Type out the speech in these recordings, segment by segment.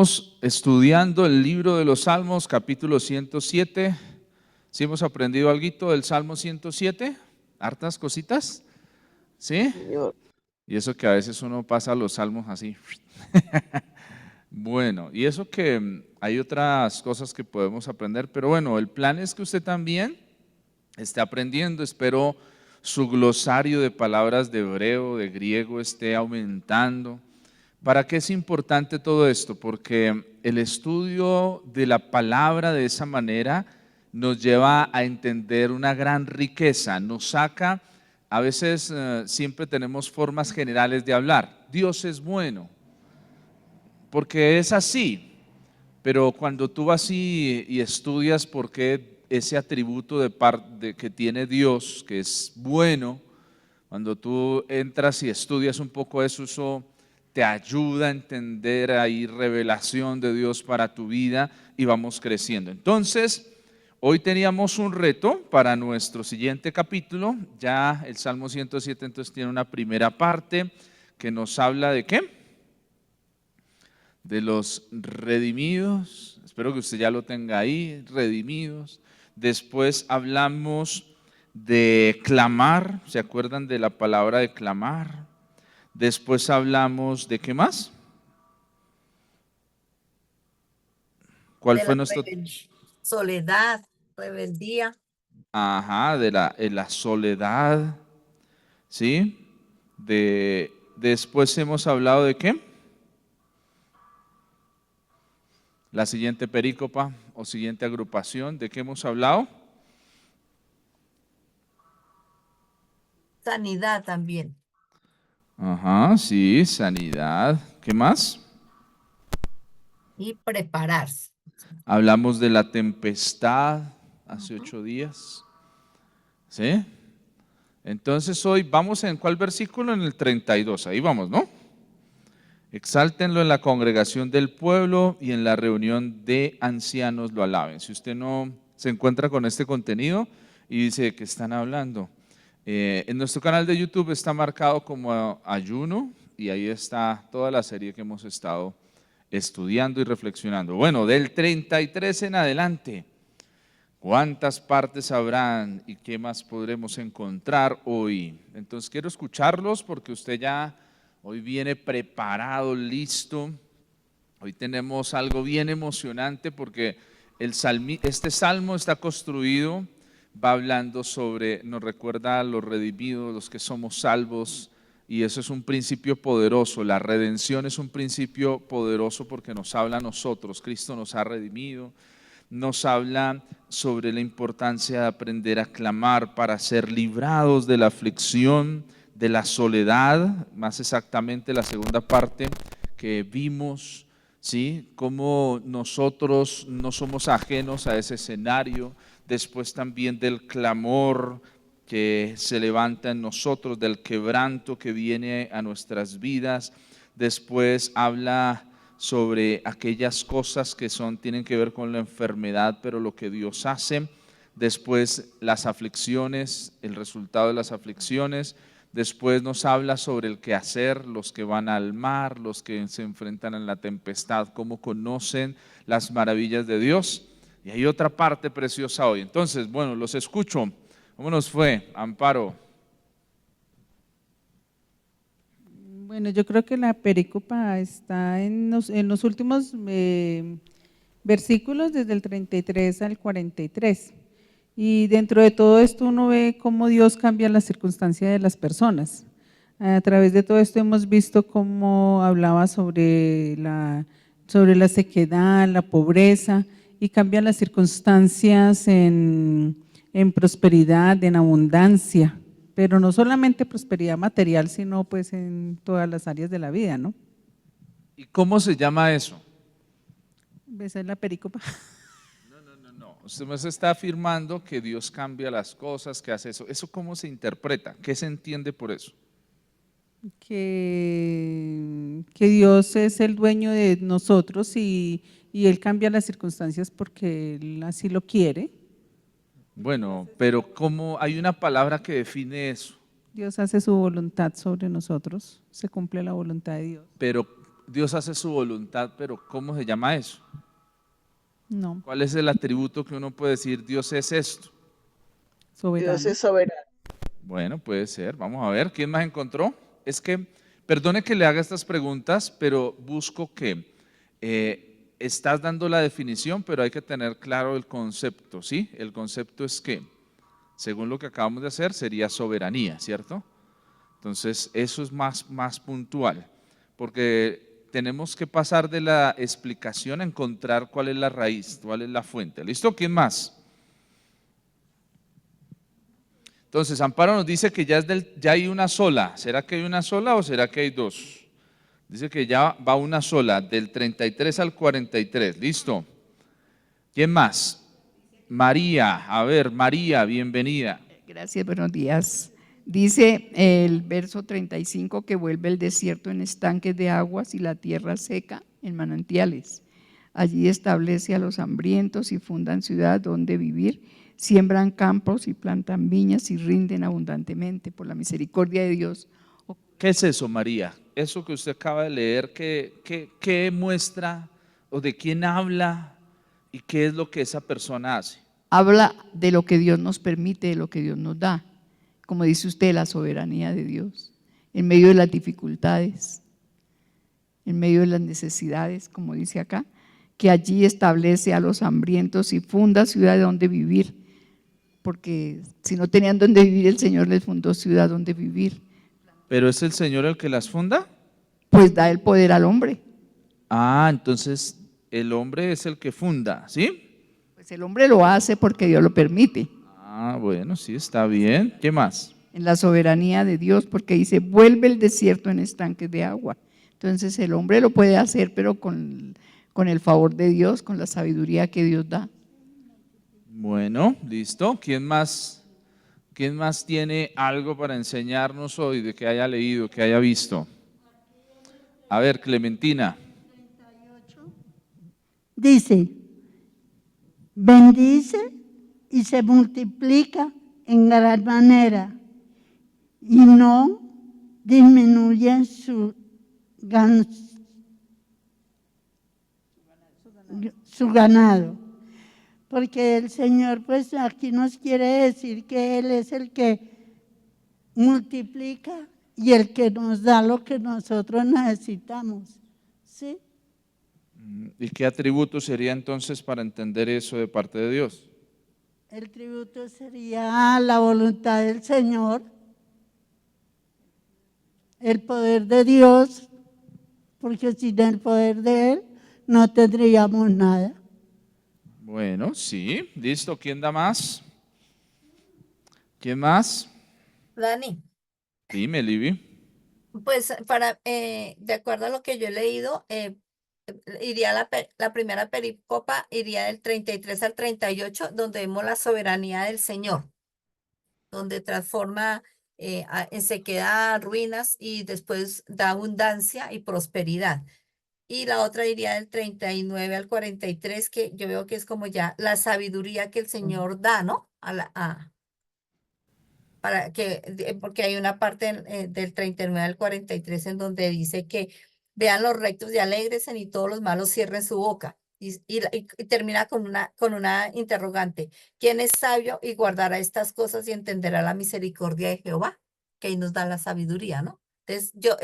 Estamos estudiando el libro de los Salmos, capítulo 107. ¿Sí hemos aprendido algo del Salmo 107? ¿Hartas cositas? ¿Sí? Señor. Y eso que a veces uno pasa los salmos así. Bueno, y eso que hay otras cosas que podemos aprender, pero bueno, el plan es que usted también esté aprendiendo. Espero su glosario de palabras de hebreo, de griego esté aumentando. ¿Para qué es importante todo esto? Porque el estudio de la palabra de esa manera nos lleva a entender una gran riqueza, nos saca, a veces siempre tenemos formas generales de hablar. Dios es bueno, porque es así, pero cuando tú vas y estudias por qué ese atributo que tiene Dios, que es bueno, cuando tú entras y estudias un poco eso te ayuda a entender ahí revelación de Dios para tu vida y vamos creciendo. Entonces, hoy teníamos un reto para nuestro siguiente capítulo. Ya el Salmo 107 entonces tiene una primera parte que nos habla de ¿qué? De los redimidos. Espero que usted ya lo tenga ahí, redimidos. Después hablamos de clamar, ¿se acuerdan de la palabra de clamar? Después hablamos de ¿qué más? ¿Cuál De fue la nuestro? soledad, rebeldía, Ajá, de la soledad, ¿sí? Después hemos hablado de ¿qué? La siguiente perícopa o siguiente agrupación, ¿de qué hemos hablado? sanidad también, Ajá, sí, sanidad. ¿Qué más? y prepararse. Hablamos de la tempestad hace Ujú. 8 días, ¿sí? Entonces hoy vamos en ¿cuál versículo? En el 32, ahí vamos, ¿no? Exáltenlo en la congregación del pueblo y en la reunión de ancianos lo alaben. Si usted no se encuentra con este contenido y dice de qué están hablando, en nuestro canal de YouTube está marcado como ayuno y ahí está toda la serie que hemos estado estudiando y reflexionando. Bueno, del 33 en adelante, ¿cuántas partes habrán y qué más podremos encontrar hoy? Entonces quiero escucharlos porque usted ya hoy viene preparado, listo. Hoy tenemos algo bien emocionante porque este salmo está construido, va hablando sobre, nos recuerda a los redimidos, los que somos salvos, y eso es un principio poderoso. La redención es un principio poderoso porque nos habla a nosotros. Cristo nos ha redimido, nos habla sobre la importancia de aprender a clamar para ser librados de la aflicción, de la soledad, más exactamente la segunda parte que vimos, ¿sí? Cómo nosotros no somos ajenos a ese escenario, después también del clamor que se levanta en nosotros, del quebranto que viene a nuestras vidas, después habla sobre aquellas cosas que tienen que ver con la enfermedad, pero lo que Dios hace, después las aflicciones, el resultado de las aflicciones, después nos habla sobre el quehacer, los que van al mar, los que se enfrentan a la tempestad, cómo conocen las maravillas de Dios. Y hay otra parte preciosa hoy. Entonces, bueno, los escucho. ¿Cómo nos fue, Amparo? Bueno, yo creo que la perícopa está en los últimos versículos, desde el 33 al 43. Y dentro de todo esto uno ve cómo Dios cambia la circunstancia de las personas. A través de todo esto hemos visto cómo hablaba sobre la sequedad, la pobreza, y cambian las circunstancias en prosperidad, en abundancia, pero no solamente prosperidad material, sino pues en todas las áreas de la vida, ¿no? ¿Y cómo se llama eso? Esa es la perícopa. No, usted me está afirmando que Dios cambia las cosas, que hace eso. ¿Eso cómo se interpreta? ¿Qué se entiende por eso? Que Dios es el dueño de nosotros y Él cambia las circunstancias porque Él así lo quiere. Bueno, pero ¿cómo hay una palabra que define eso? Dios hace su voluntad sobre nosotros, se cumple la voluntad de Dios. Pero Dios hace su voluntad, pero ¿cómo se llama eso? No, ¿Cuál es el atributo que uno puede decir, Dios es esto? soberano. Dios es soberano. Bueno, puede ser. Vamos a ver, ¿quién más encontró? Es que, perdone que le haga estas preguntas, pero busco que estás dando la definición, pero hay que tener claro el concepto, ¿sí? El concepto es que, según lo que acabamos de hacer, sería soberanía, ¿cierto? Entonces, eso es más puntual, porque tenemos que pasar de la explicación a encontrar cuál es la raíz, cuál es la fuente. ¿Listo? ¿Quién más? Entonces, Amparo nos dice que ya hay una sola. ¿Será que hay una sola o será que hay dos? Dice que ya va una sola, del 33 al 43. ¿Listo? ¿Quién más? María. A ver, María, bienvenida. Gracias, buenos días. Dice el verso 35 que vuelve el desierto en estanques de aguas y la tierra seca en manantiales. Allí establece a los hambrientos y fundan ciudad donde vivir, siembran campos y plantan viñas y rinden abundantemente por la misericordia de Dios. ¿Qué es eso, María? Eso que usted acaba de leer, ¿qué muestra o de quién habla y qué es lo que esa persona hace? Habla de lo que Dios nos permite, de lo que Dios nos da. Como dice usted, la soberanía de Dios, en medio de las dificultades, en medio de las necesidades, como dice acá, que allí establece a los hambrientos y funda ciudad donde vivir, porque si no tenían donde vivir, el Señor les fundó ciudad donde vivir. ¿Pero es el Señor el que las funda? Pues da el poder al hombre. Ah, entonces el hombre es el que funda, ¿sí? Pues el hombre lo hace porque Dios lo permite. Ah, bueno, sí, está bien. ¿Qué más? En la soberanía de Dios, porque dice, vuelve el desierto en estanques de agua. Entonces el hombre lo puede hacer, pero con el favor de Dios, con la sabiduría que Dios da. Bueno, listo. ¿Quién más tiene algo para enseñarnos hoy de que haya leído, que haya visto? A ver, Clementina. Dice, bendice y se multiplica en gran manera y no disminuye su ganado. Porque el Señor pues aquí nos quiere decir que Él es el que multiplica y el que nos da lo que nosotros necesitamos, ¿sí? ¿Y qué atributo sería entonces para entender eso de parte de Dios? El tributo sería la voluntad del Señor, el poder de Dios, porque sin el poder de Él no tendríamos nada. Bueno, sí, listo. ¿Quién da más? ¿Quién más? Dani, Dime, Libby. pues de acuerdo a lo que yo he leído, iría la primera pericopa, iría del 33 al 38, donde vemos la soberanía del Señor, donde transforma en sequedad, ruinas y después da abundancia y prosperidad. Y la otra iría del 39 al 43, que yo veo que es como ya la sabiduría que el Señor da, ¿no? Porque hay una parte del 39 al 43 en donde dice que vean los rectos y alégresen y todos los malos cierren su boca. Y termina con una interrogante. ¿Quién es sabio y guardará estas cosas y entenderá la misericordia de Jehová? Que ahí nos da la sabiduría, ¿no? Entonces, yo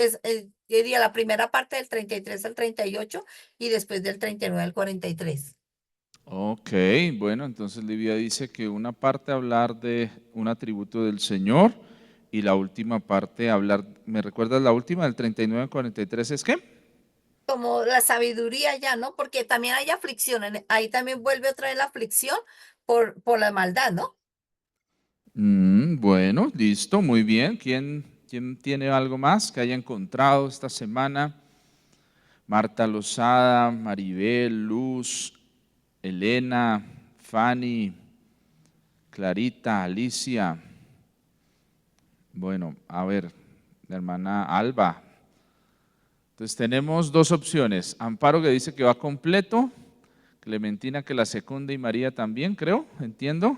diría la primera parte del 33 al 38 y después del 39 al 43. Ok, bueno, entonces Livia dice que una parte hablar de un atributo del Señor y la última parte hablar, ¿me recuerdas la última del 39 al 43 es qué? Como la sabiduría ya, ¿no? Porque también hay aflicción, ahí también vuelve otra vez la aflicción por la maldad, ¿no? Bueno, listo, muy bien. ¿Quién tiene algo más que haya encontrado esta semana? Marta Lozada, Maribel, Luz, Elena, Fanny, Clarita, Alicia. Bueno, a ver, la hermana Alba. Entonces tenemos dos opciones. Amparo que dice que va completo, Clementina que la secunda y María también, creo, entiendo.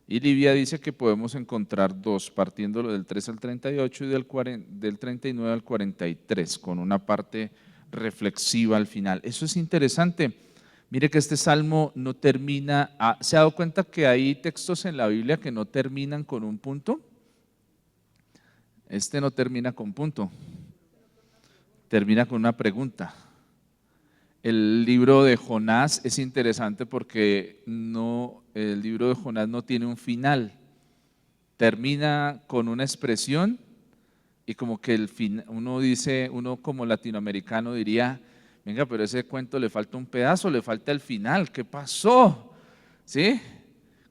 Y Livia dice que podemos encontrar dos, partiéndolo del 3 al 38 y del 39 al 43, con una parte reflexiva al final. Eso es interesante. Mire que este salmo no termina, ¿se ha dado cuenta que hay textos en la Biblia que no terminan con un punto? Este no termina con punto, termina con una pregunta. El libro de Jonás es interesante porque el libro de Jonás no tiene un final, termina con una expresión y como que uno como latinoamericano diría, venga, pero ese cuento le falta un pedazo, le falta el final, ¿qué pasó? ¿Sí?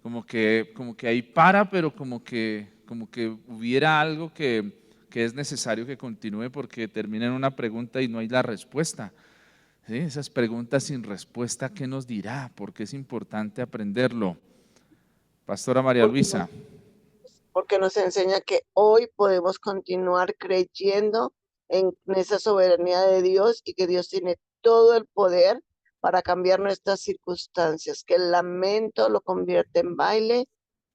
Como que ahí para, pero como que hubiera algo que es necesario que continúe porque termina en una pregunta y no hay la respuesta. ¿Sí? Esas preguntas sin respuesta, ¿qué nos dirá? Porque es importante aprenderlo. Pastora María Luisa. Porque nos enseña que hoy podemos continuar creyendo en esa soberanía de Dios y que Dios tiene todo el poder para cambiar nuestras circunstancias, que el lamento lo convierte en baile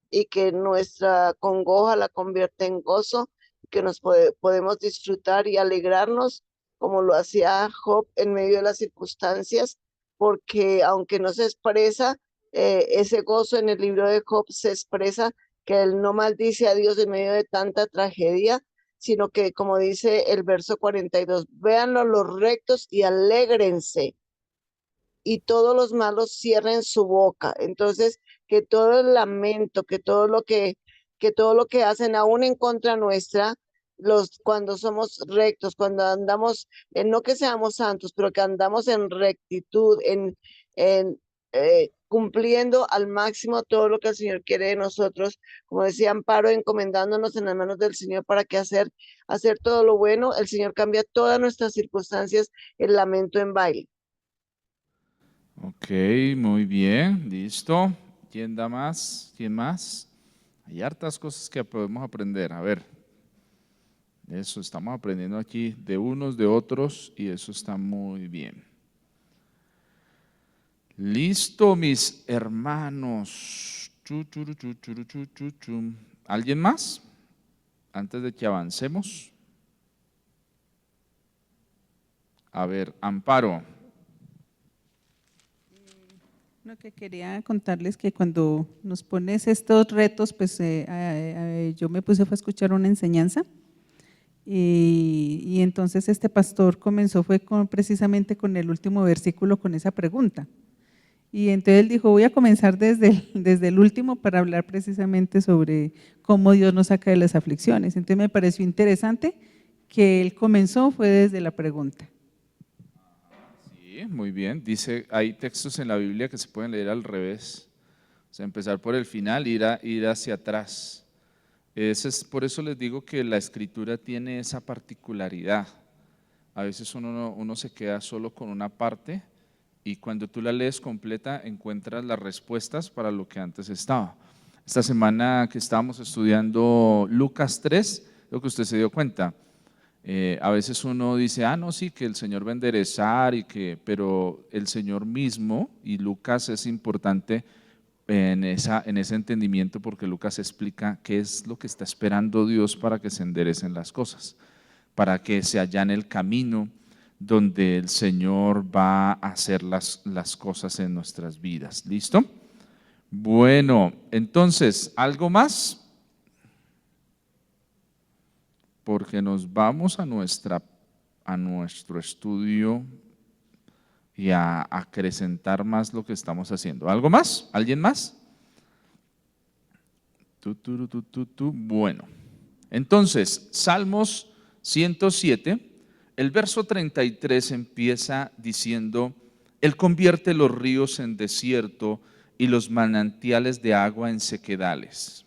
y que nuestra congoja la convierte en gozo, que podemos disfrutar y alegrarnos como lo hacía Job en medio de las circunstancias, porque aunque no se expresa ese gozo en el libro de Job, se expresa que él no maldice a Dios en medio de tanta tragedia, sino que, como dice el verso 42, véanlo los rectos y alégrense, y todos los malos cierren su boca. Entonces, que todo el lamento, que todo lo que hacen aún en contra nuestra, cuando somos rectos, cuando andamos, no que seamos santos, pero que andamos en rectitud, en cumpliendo al máximo todo lo que el Señor quiere de nosotros, como decía Amparo, encomendándonos en las manos del Señor para que hacer todo lo bueno, el Señor cambia todas nuestras circunstancias, el lamento en baile. Ok, muy bien, listo. ¿Quién da más? ¿Quién más? Hay hartas cosas que podemos aprender. A ver, eso estamos aprendiendo aquí de unos, de otros, y eso está muy bien. Listo, mis hermanos. ¿Alguien más? Antes de que avancemos. A ver, Amparo. Lo que quería contarles que cuando nos pones estos retos, pues yo me puse a escuchar una enseñanza y entonces este pastor comenzó precisamente con el último versículo con esa pregunta. Y entonces él dijo, voy a comenzar desde el último para hablar precisamente sobre cómo Dios nos saca de las aflicciones. Entonces me pareció interesante que él comenzó fue desde la pregunta. Sí, muy bien. Dice, hay textos en la Biblia que se pueden leer al revés. O sea, empezar por el final, ir hacia atrás. Por eso les digo que la escritura tiene esa particularidad. A veces uno se queda solo con una parte y cuando tú la lees completa encuentras las respuestas para lo que antes estaba. Esta semana que estábamos estudiando Lucas 3, lo que usted se dio cuenta, a veces uno dice, no, sí, que el Señor va a enderezar, pero el Señor mismo, y Lucas es importante en ese entendimiento porque Lucas explica qué es lo que está esperando Dios para que se enderecen las cosas, para que se allane el camino donde el Señor va a hacer las cosas en nuestras vidas. ¿Listo? Bueno, entonces, ¿algo más? Porque nos vamos a nuestro estudio y a acrecentar más lo que estamos haciendo. ¿Algo más? ¿Alguien más? Bueno, entonces, Salmos 107, el verso 33 empieza diciendo, Él convierte los ríos en desierto y los manantiales de agua en sequedales.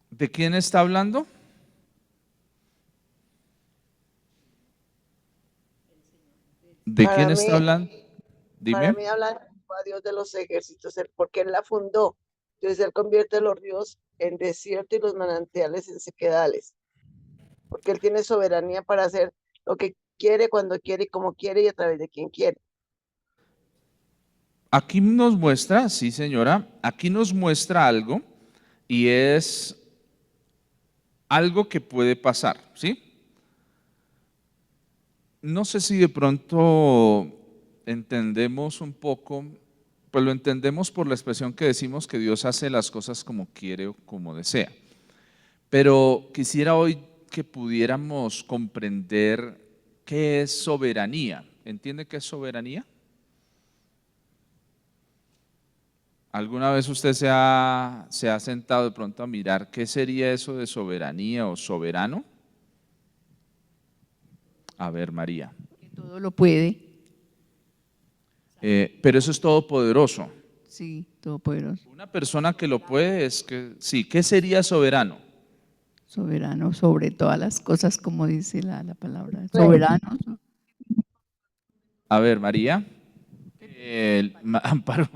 ¿De quién está hablando? ¿De quién está hablando? Para Dime. mí habla a Dios de los ejércitos, porque Él la fundó. Entonces Él convierte los ríos en desierto y los manantiales en sequedales, porque Él tiene soberanía para hacer lo que quiere, cuando quiere, como quiere y a través de quien quiere. Aquí nos muestra, sí señora, aquí nos muestra algo y es algo que puede pasar, ¿sí? no sé si de pronto entendemos un poco, pues lo entendemos por la expresión que decimos que Dios hace las cosas como quiere o como desea. Pero quisiera hoy que pudiéramos comprender qué es soberanía. ¿Entiende qué es soberanía? ¿Alguna vez usted se ha sentado de pronto a mirar qué sería eso de soberanía o soberano? A ver, María. Que todo lo puede, Pero eso es todopoderoso. sí, todopoderoso, Una persona que lo puede es que, sí, ¿qué sería soberano? soberano sobre todas las cosas, como dice la palabra, soberano. A ver, María. Amparo.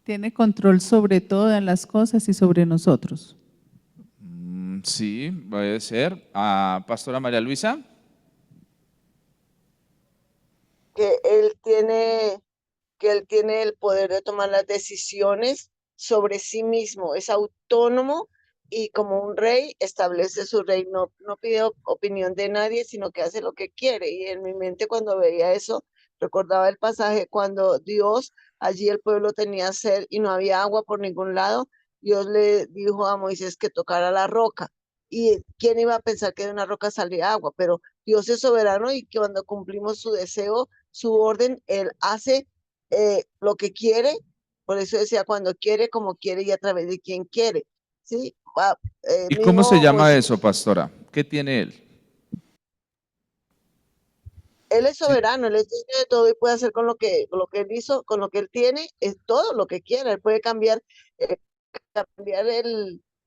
Tiene control sobre todas las cosas y sobre nosotros. Sí, puede ser. Pastora María Luisa. Que él tiene el poder de tomar las decisiones sobre sí mismo, es autónomo y como un rey establece su reino, no pide opinión de nadie, sino que hace lo que quiere. Y en mi mente cuando veía eso, recordaba el pasaje cuando Dios, allí el pueblo tenía sed y no había agua por ningún lado, Dios le dijo a Moisés que tocara la roca. ¿Y quién iba a pensar que de una roca salía agua? Pero Dios es soberano y que cuando cumplimos su deseo, su orden, Él hace lo que quiere, por eso decía cuando quiere, como quiere y a través de quien quiere, ¿sí? ¿Y cómo se Mismo llama Moisés, eso, pastora? ¿Qué tiene él? Él es Sí. soberano, Él es dueño de todo y puede hacer con lo que Él hizo, con lo que Él tiene, es todo lo que quiera, Él puede eh, cambiar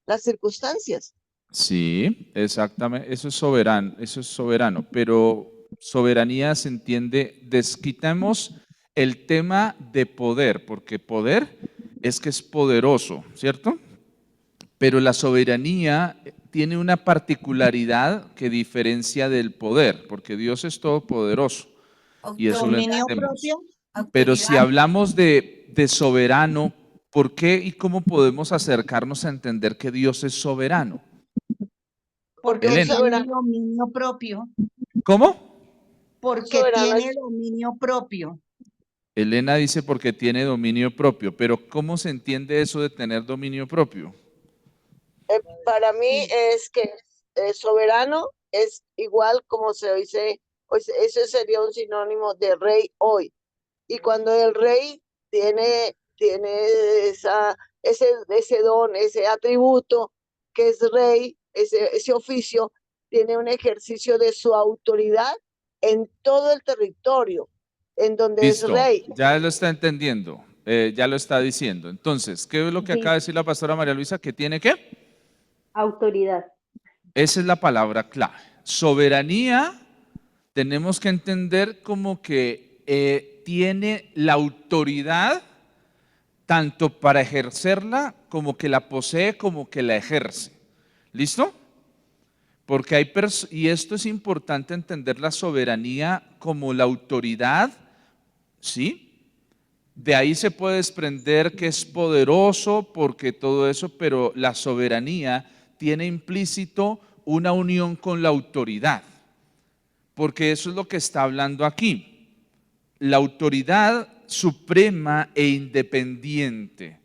las circunstancias. Sí, exactamente, eso es soberano, pero soberanía se entiende, desquitamos el tema de poder, porque poder es que es poderoso, ¿cierto? Pero la soberanía tiene una particularidad que diferencia del poder, porque Dios es todopoderoso y eso lo Autoridad, Dominio entendemos. propio. Pero si autoridad. hablamos de soberano, ¿por qué y cómo podemos acercarnos a entender que Dios es soberano? Porque Un Elena, tiene soberano, dominio propio. ¿cómo? un Porque soberano tiene es dominio propio. Elena dice porque tiene dominio propio, pero ¿cómo se entiende eso de tener dominio propio? Para mí es que soberano es igual como se dice, ese sería un sinónimo de rey hoy. Y cuando el rey tiene ese don, ese atributo que es rey, ese oficio, tiene un ejercicio de su autoridad en todo el territorio en donde es Listo, rey. ya lo está entendiendo, ya lo está diciendo. Entonces, ¿qué es lo que acaba de decir la pastora María Luisa? ¿Que tiene qué? Autoridad. Esa es la palabra clave. Soberanía tenemos que entender como que tiene la autoridad tanto para ejercerla como que la posee como que la ejerce. ¿Listo? Porque y esto es importante entender la soberanía como la autoridad, ¿sí? De ahí se puede desprender que es poderoso porque todo eso, pero la soberanía tiene implícito una unión con la autoridad, porque eso es lo que está hablando aquí. La autoridad suprema e independiente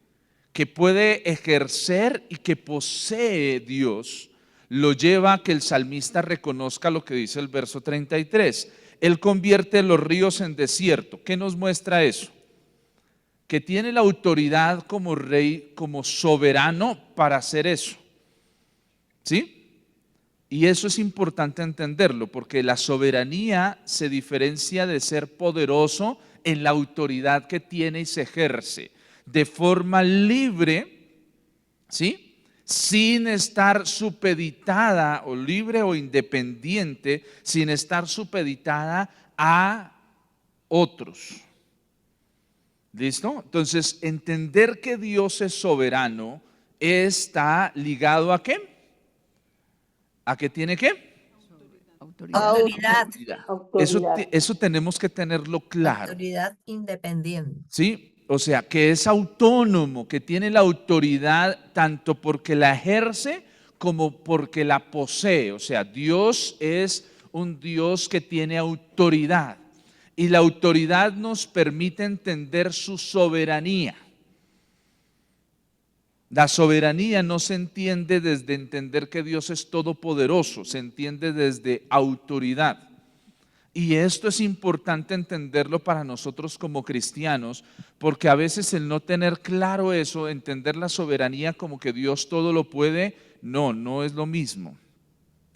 que puede ejercer y que posee Dios, lo lleva a que el salmista reconozca lo que dice el verso 33. Él convierte los ríos en desierto. ¿Qué nos muestra eso? Que tiene la autoridad como rey, como soberano para hacer eso. ¿Sí? Y eso es importante entenderlo, porque la soberanía se diferencia de ser poderoso en la autoridad que tiene y se ejerce de forma libre, ¿sí? Sin estar supeditada o libre o independiente, sin estar supeditada a otros. ¿Listo? Entonces, entender que Dios es soberano está ligado ¿a qué? ¿A qué tiene qué? Autoridad. Autoridad, Autoridad. Eso tenemos que tenerlo claro, autoridad independiente. ¿sí? O sea, que es autónomo, que tiene la autoridad tanto porque la ejerce como porque la posee. O sea, Dios es un Dios que tiene autoridad. Y la autoridad nos permite entender su soberanía. La soberanía no se entiende desde entender que Dios es todopoderoso, se entiende desde autoridad. Y esto es importante entenderlo para nosotros como cristianos, porque a veces el no tener claro eso, entender la soberanía como que Dios todo lo puede, no es lo mismo.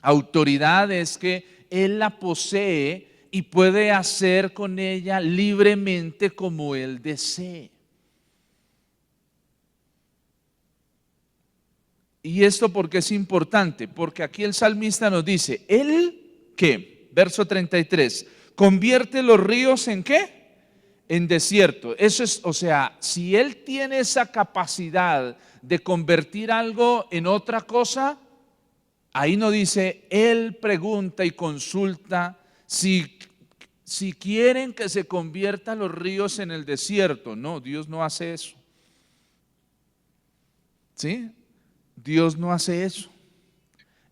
Autoridad es que Él la posee y puede hacer con ella libremente como Él desee. ¿Y esto por qué es importante? Porque aquí el salmista nos dice, ¿Él qué? Verso 33, convierte los ríos ¿en qué? En desierto. Eso es, o sea, si Él tiene esa capacidad de convertir algo en otra cosa, ahí no dice, Él pregunta y consulta si quieren que se conviertan los ríos en el desierto. No, Dios no hace eso. ¿Sí? Dios no hace eso.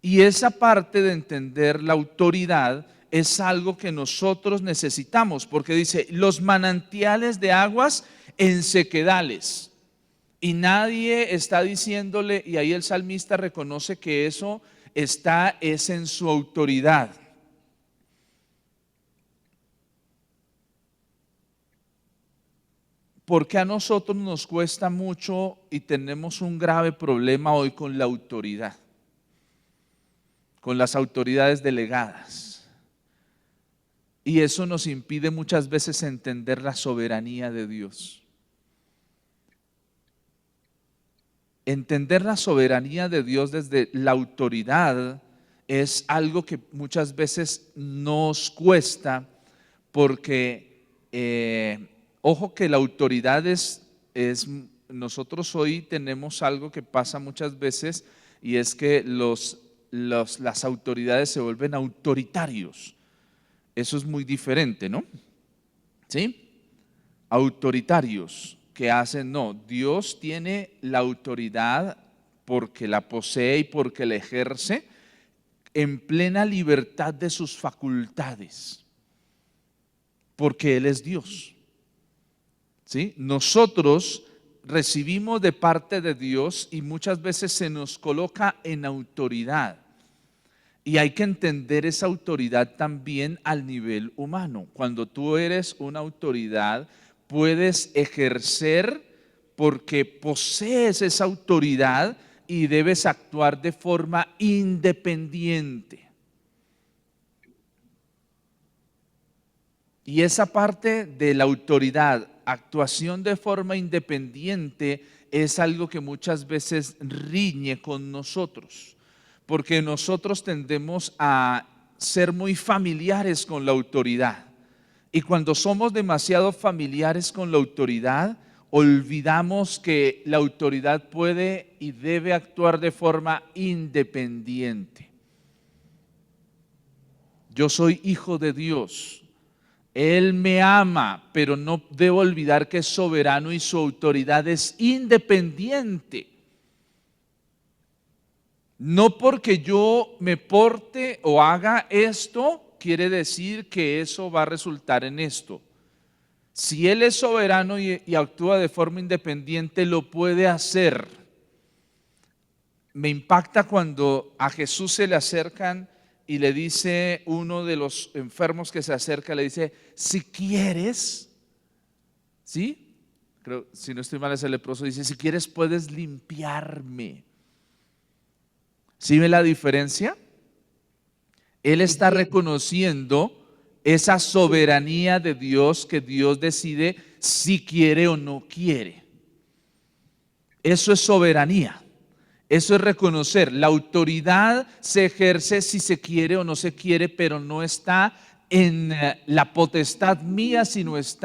Y esa parte de entender la autoridad es algo que nosotros necesitamos, porque dice, los manantiales de aguas en sequedales. Y nadie está diciéndole, y ahí el salmista reconoce que eso es en su autoridad. Porque a nosotros nos cuesta mucho y tenemos un grave problema hoy con la autoridad, con las autoridades delegadas. Y eso nos impide muchas veces entender la soberanía de Dios. Entender la soberanía de Dios desde la autoridad es algo que muchas veces nos cuesta porque ojo que la autoridad nosotros hoy tenemos algo que pasa muchas veces y es que las autoridades se vuelven autoritarios. Eso es muy diferente, ¿no? ¿Sí? Autoritarios que hacen, no, Dios tiene la autoridad porque la posee y porque la ejerce en plena libertad de sus facultades, porque Él es Dios. ¿Sí? Nosotros recibimos de parte de Dios y muchas veces se nos coloca en autoridad. Y hay que entender esa autoridad también al nivel humano. Cuando tú eres una autoridad, puedes ejercer porque posees esa autoridad y debes actuar de forma independiente. Y esa parte de la autoridad, actuación de forma independiente, es algo que muchas veces riñe con nosotros, porque nosotros tendemos a ser muy familiares con la autoridad. Y cuando somos demasiado familiares con la autoridad, olvidamos que la autoridad puede y debe actuar de forma independiente. Yo soy hijo de Dios. Él me ama, pero no debo olvidar que es soberano y su autoridad es independiente. No porque yo me porte o haga esto, quiere decir que eso va a resultar en esto. Si Él es soberano y actúa de forma independiente, lo puede hacer. Me impacta cuando a Jesús se le acercan y le dice uno de los enfermos que se acerca, le dice, si quieres, ¿sí? Creo, si no estoy mal es el leproso, dice, si quieres puedes limpiarme. ¿Sí ve la diferencia? Él está reconociendo esa soberanía de Dios, que Dios decide si quiere o no quiere. Eso es soberanía. Eso es reconocer, la autoridad se ejerce si se quiere o no se quiere, pero no está en la potestad mía, sino es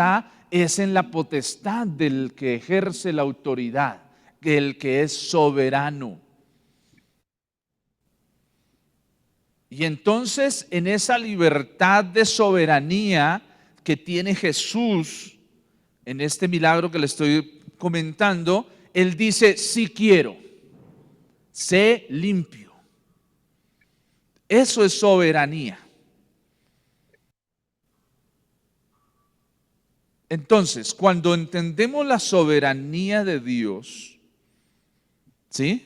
en la potestad del que ejerce la autoridad, del que es soberano. Y entonces en esa libertad de soberanía que tiene Jesús, en este milagro que le estoy comentando, Él dice, si quiero. Sé limpio. Eso es soberanía. Entonces, cuando entendemos la soberanía de Dios, ¿sí?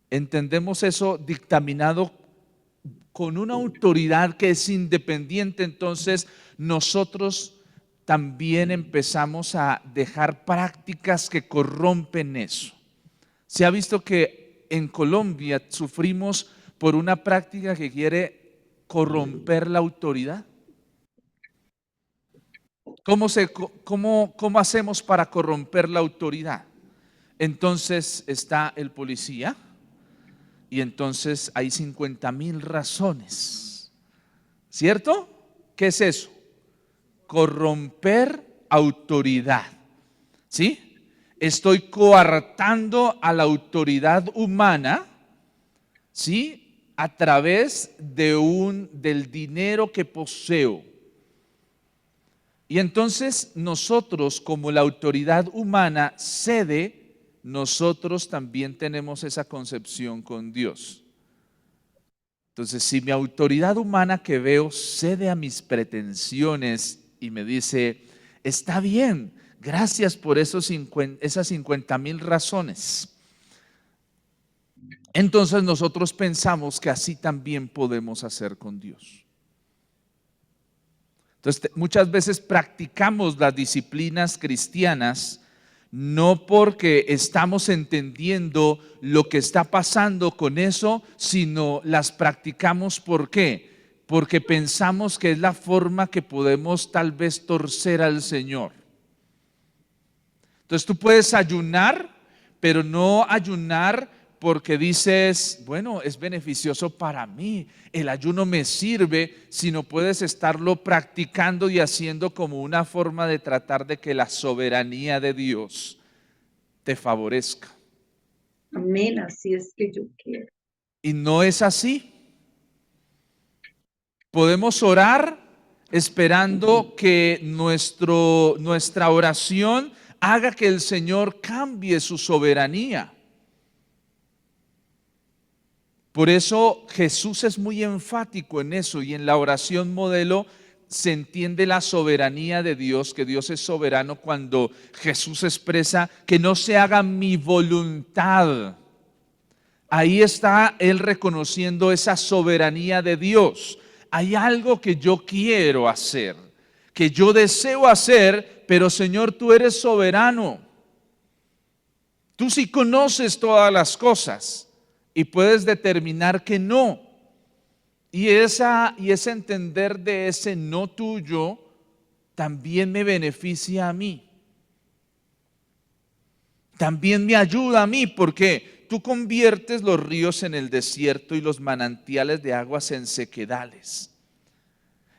Entendemos eso dictaminado con una autoridad que es independiente, entonces nosotros también empezamos a dejar prácticas que corrompen eso. Se ha visto que en Colombia sufrimos por una práctica que quiere corromper la autoridad. ¿Cómo hacemos para corromper la autoridad? Entonces está el policía y entonces hay 50,000 razones, ¿cierto? ¿Qué es eso? Corromper autoridad, ¿sí? Estoy coartando a la autoridad humana, ¿sí? A través del dinero que poseo. Y entonces nosotros, como la autoridad humana cede, nosotros también tenemos esa concepción con Dios. Entonces, si mi autoridad humana que veo cede a mis pretensiones y me dice, está bien, gracias por esas 50,000 razones. Entonces nosotros pensamos que así también podemos hacer con Dios. Entonces, muchas veces practicamos las disciplinas cristianas no porque estamos entendiendo lo que está pasando con eso, sino las practicamos ¿por qué? Porque pensamos que es la forma que podemos tal vez torcer al Señor. Entonces tú puedes ayunar, pero no ayunar porque dices, bueno, es beneficioso para mí, el ayuno me sirve, sino puedes estarlo practicando y haciendo como una forma de tratar de que la soberanía de Dios te favorezca. Amén, así es que yo quiero. Y no es así. Podemos orar esperando que nuestra oración haga que el Señor cambie su soberanía. Por eso Jesús es muy enfático en eso y en la oración modelo se entiende la soberanía de Dios, que Dios es soberano cuando Jesús expresa que no se haga mi voluntad. Ahí está Él reconociendo esa soberanía de Dios. Hay algo que yo quiero hacer, que yo deseo hacer, pero Señor, tú eres soberano. Tú sí conoces todas las cosas y puedes determinar que no. Y ese entender de ese no tuyo también me beneficia a mí. También me ayuda a mí porque tú conviertes los ríos en el desierto y los manantiales de aguas en sequedales.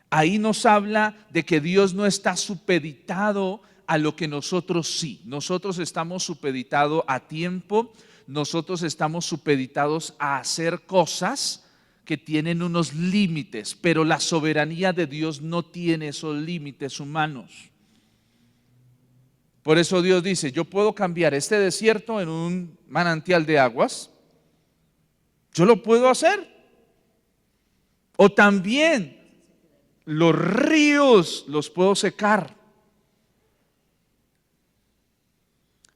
Ahí nos habla de que Dios no está supeditado a lo que nosotros sí. Nosotros estamos supeditados a tiempo, nosotros estamos supeditados a hacer cosas que tienen unos límites, pero la soberanía de Dios no tiene esos límites humanos. Por eso Dios dice, yo puedo cambiar este desierto en un manantial de aguas. Yo lo puedo hacer. O también los ríos los puedo secar.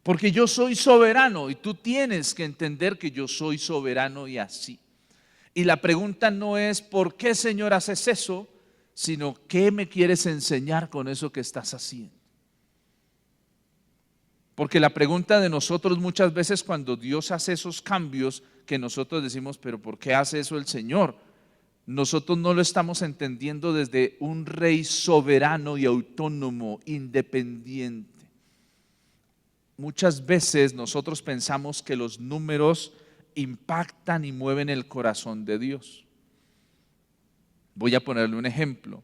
Porque yo soy soberano y tú tienes que entender que yo soy soberano y así. Y la pregunta no es ¿por qué, Señor, haces eso? Sino ¿qué me quieres enseñar con eso que estás haciendo? Porque la pregunta de nosotros muchas veces cuando Dios hace esos cambios que nosotros decimos, pero ¿por qué hace eso el Señor? Nosotros no lo estamos entendiendo desde un rey soberano y autónomo, independiente. Muchas veces nosotros pensamos que los números impactan y mueven el corazón de Dios. Voy a ponerle un ejemplo.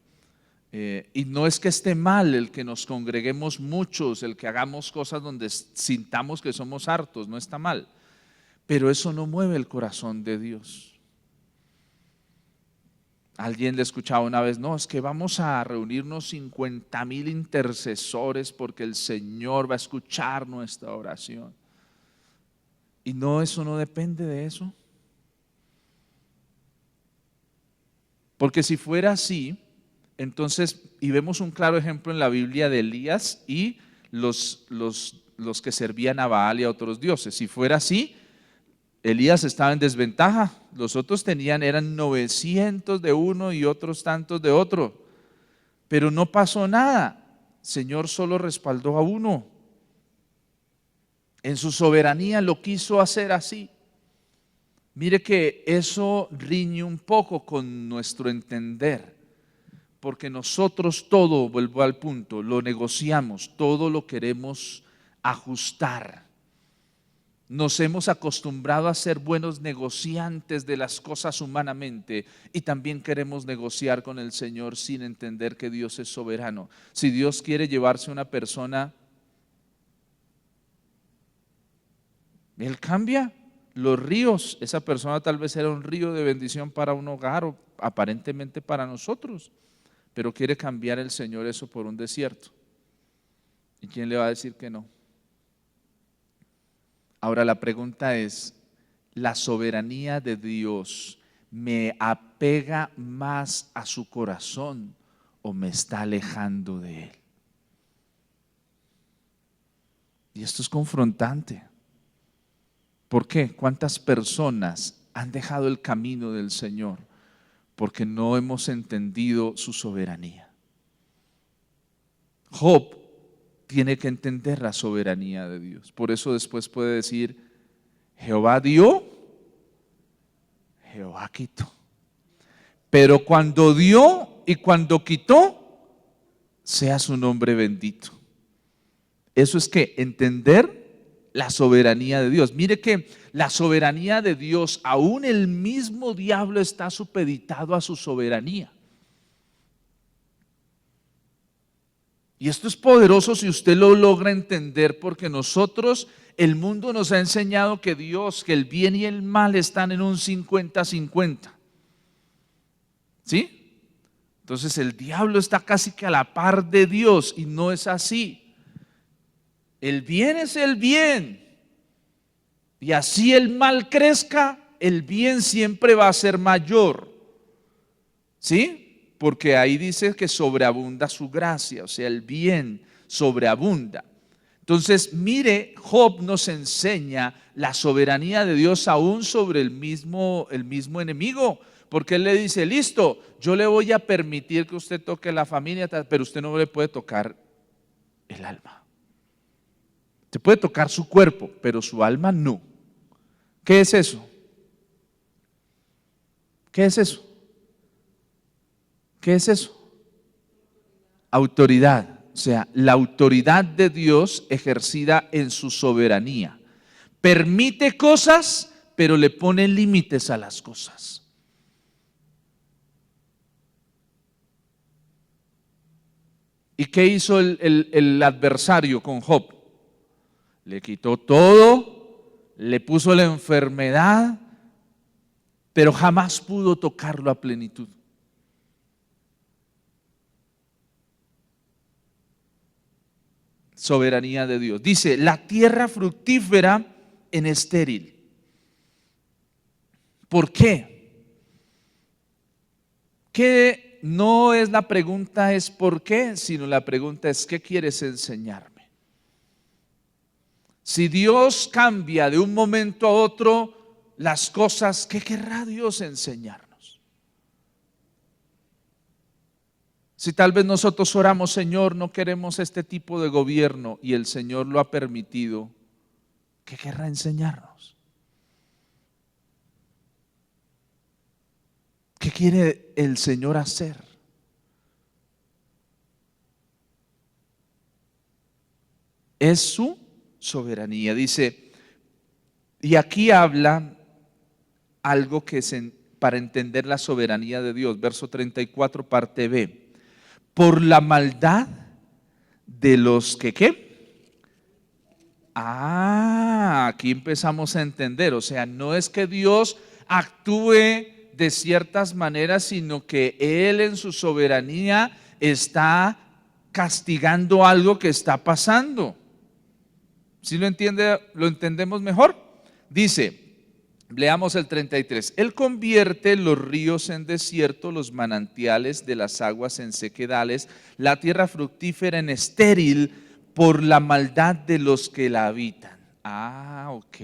Y no es que esté mal el que nos congreguemos muchos, el que hagamos cosas donde sintamos que somos hartos, no está mal. Pero eso no mueve el corazón de Dios. Alguien le escuchaba una vez, no, es que vamos a reunirnos 50,000 intercesores porque el Señor va a escuchar nuestra oración. Y no, eso no depende de eso. Porque si fuera así, Entonces, y vemos un claro ejemplo en la Biblia de Elías y los que servían a Baal y a otros dioses. Si fuera así, Elías estaba en desventaja. Los otros eran 900 de uno y otros tantos de otro. Pero no pasó nada. El Señor solo respaldó a uno. En su soberanía lo quiso hacer así. Mire que eso riñe un poco con nuestro entender, porque nosotros todo, vuelvo al punto, lo negociamos, todo lo queremos ajustar. Nos hemos acostumbrado a ser buenos negociantes de las cosas humanamente y también queremos negociar con el Señor sin entender que Dios es soberano. Si Dios quiere llevarse a una persona, Él cambia los ríos. Esa persona tal vez era un río de bendición para un hogar o aparentemente para nosotros, pero quiere cambiar el Señor eso por un desierto. ¿Y quién le va a decir que no? Ahora la pregunta es, ¿la soberanía de Dios me apega más a su corazón o me está alejando de Él? Y esto es confrontante. ¿Por qué? ¿Cuántas personas han dejado el camino del Señor porque no hemos entendido su soberanía? Job tiene que entender la soberanía de Dios. Por eso después puede decir, Jehová dio, Jehová quitó. Pero cuando dio y cuando quitó, sea su nombre bendito. Eso es que entender la soberanía de Dios. Mire que la soberanía de Dios, aún el mismo diablo está supeditado a su soberanía. Y esto es poderoso si usted lo logra entender, porque nosotros, el mundo nos ha enseñado que Dios, que el bien y el mal están en un 50-50. ¿Sí? Entonces el diablo está casi que a la par de Dios y no es así. El bien es el bien. Y así el mal crezca, el bien siempre va a ser mayor. ¿Sí? Porque ahí dice que sobreabunda su gracia, o sea, el bien sobreabunda. Entonces, mire, Job nos enseña la soberanía de Dios aún sobre el mismo enemigo, porque él le dice, listo, yo le voy a permitir que usted toque la familia, pero usted no le puede tocar el alma. Se puede tocar su cuerpo, pero su alma no. ¿Qué es eso? ¿Qué es eso? ¿Qué es eso? Autoridad, o sea, la autoridad de Dios ejercida en su soberanía. Permite cosas, pero le pone límites a las cosas. ¿Y qué hizo el adversario con Job? Le quitó todo, le puso la enfermedad, pero jamás pudo tocarlo a plenitud. Soberanía de Dios. Dice, la tierra fructífera en estéril. ¿Por qué? Que no es la pregunta es por qué, sino la pregunta es ¿qué quieres enseñarme? Si Dios cambia de un momento a otro las cosas, ¿qué querrá Dios enseñarnos? Si tal vez nosotros oramos, Señor, no queremos este tipo de gobierno y el Señor lo ha permitido, ¿qué querrá enseñarnos? ¿Qué quiere el Señor hacer? Es su soberanía. Dice, y aquí habla algo que es para entender la soberanía de Dios, verso 34, parte B. Por la maldad de los que ¿qué? Aquí empezamos a entender, o sea, no es que Dios actúe de ciertas maneras, sino que Él en su soberanía está castigando algo que está pasando. ¿Sí lo entiende? ¿Lo entendemos mejor? Dice, Leamos el 33. Él convierte los ríos en desierto, los manantiales de las aguas en sequedales, la tierra fructífera en estéril por la maldad de los que la habitan. Ah, ok.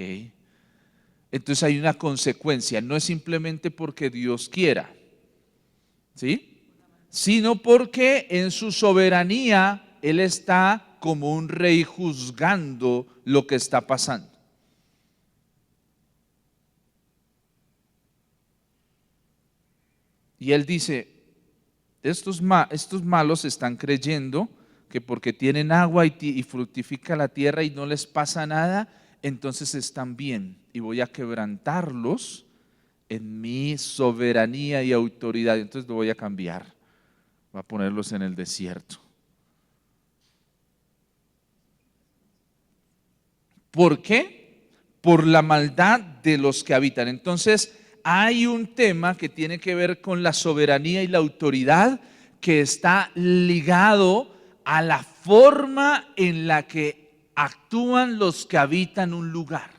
Entonces hay una consecuencia, no es simplemente porque Dios quiera, ¿sí? Sino porque en su soberanía Él está como un rey juzgando lo que está pasando. Y Él dice, estos malos están creyendo que porque tienen agua y fructifica la tierra y no les pasa nada, entonces están bien y voy a quebrantarlos en mi soberanía y autoridad. Entonces lo voy a cambiar, voy a ponerlos en el desierto. ¿Por qué? Por la maldad de los que habitan. Entonces hay un tema que tiene que ver con la soberanía y la autoridad que está ligado a la forma en la que actúan los que habitan un lugar.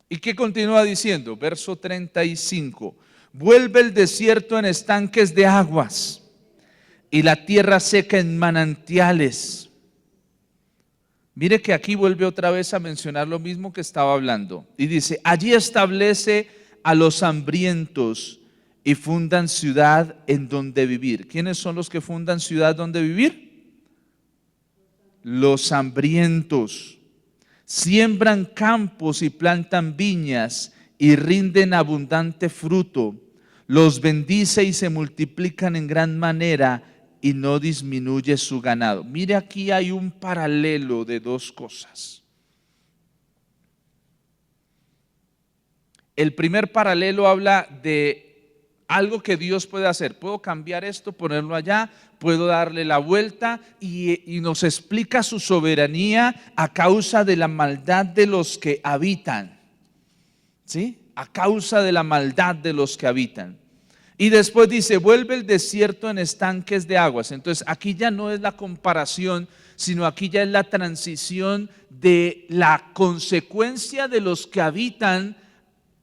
¿Y qué continúa diciendo? Verso 35. Vuelve el desierto en estanques de aguas y la tierra seca en manantiales. Mire que aquí vuelve otra vez a mencionar lo mismo que estaba hablando. Y dice, allí establece a los hambrientos y fundan ciudad en donde vivir. ¿Quiénes son los que fundan ciudad donde vivir? Los hambrientos. Siembran campos y plantan viñas y rinden abundante fruto. Los bendice y se multiplican en gran manera y no disminuye su ganado. Mire, aquí hay un paralelo de dos cosas. El primer paralelo habla de algo que Dios puede hacer. Puedo cambiar esto, ponerlo allá, puedo darle la vuelta y nos explica su soberanía a causa de la maldad de los que habitan. ¿Sí? A causa de la maldad de los que habitan. Y después dice, vuelve el desierto en estanques de aguas. Entonces aquí ya no es la comparación, sino aquí ya es la transición de la consecuencia de los que habitan.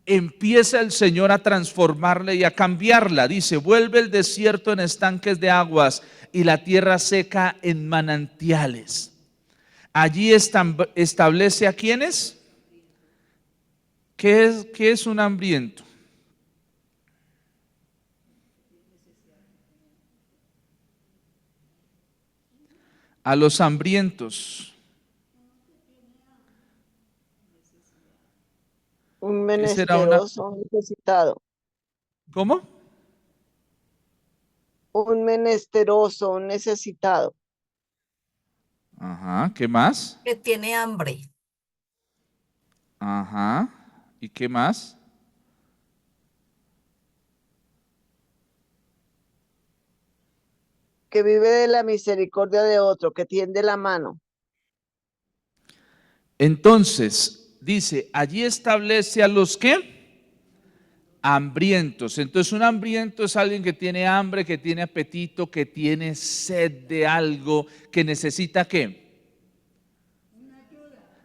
Empieza el Señor a transformarla y a cambiarla. Dice, vuelve el desierto en estanques de aguas y la tierra seca en manantiales. Allí establece a quienes. ¿Qué es un hambriento? A los hambrientos. Un ¿Qué será una? menesteroso, un necesitado. ¿Cómo? Un menesteroso, un necesitado. Ajá, ¿qué más? Que tiene hambre. Ajá, ¿y qué más? Que vive de la misericordia de otro, que tiende la mano. Entonces, dice, allí establece a los que hambrientos. Entonces, un hambriento es alguien que tiene hambre, que tiene apetito, que tiene sed de algo, que necesita ¿qué?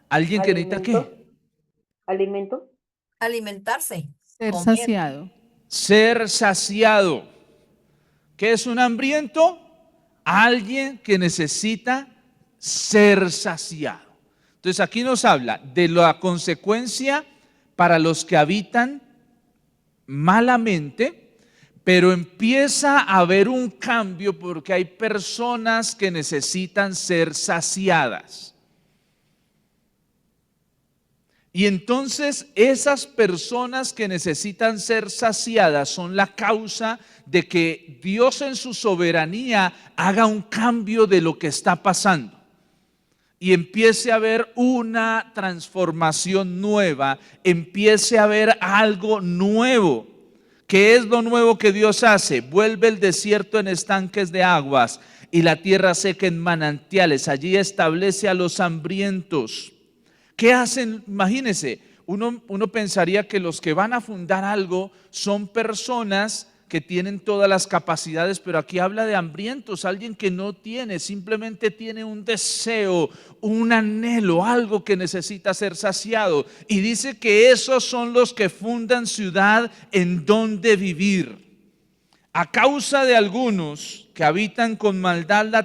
Alguien que necesita ¿qué? ¿Alimento? Alimentarse. Ser Comer. saciado. Ser saciado. ¿Qué es un hambriento? Alguien que necesita ser saciado. Entonces aquí nos habla de la consecuencia para los que habitan malamente, pero empieza a haber un cambio porque hay personas que necesitan ser saciadas. Y entonces esas personas que necesitan ser saciadas son la causa de que Dios en su soberanía haga un cambio de lo que está pasando. Y empiece a haber una transformación nueva, empiece a haber algo nuevo. ¿Qué es lo nuevo que Dios hace? Vuelve el desierto en estanques de aguas y la tierra seca en manantiales. Allí establece a los hambrientos. ¿Qué hacen? Imagínense, uno pensaría que los que van a fundar algo son personas que tienen todas las capacidades, pero aquí habla de hambrientos, alguien que no tiene, simplemente tiene un deseo, un anhelo, algo que necesita ser saciado. Y dice que esos son los que fundan ciudad en donde vivir. A causa de algunos que habitan con maldad la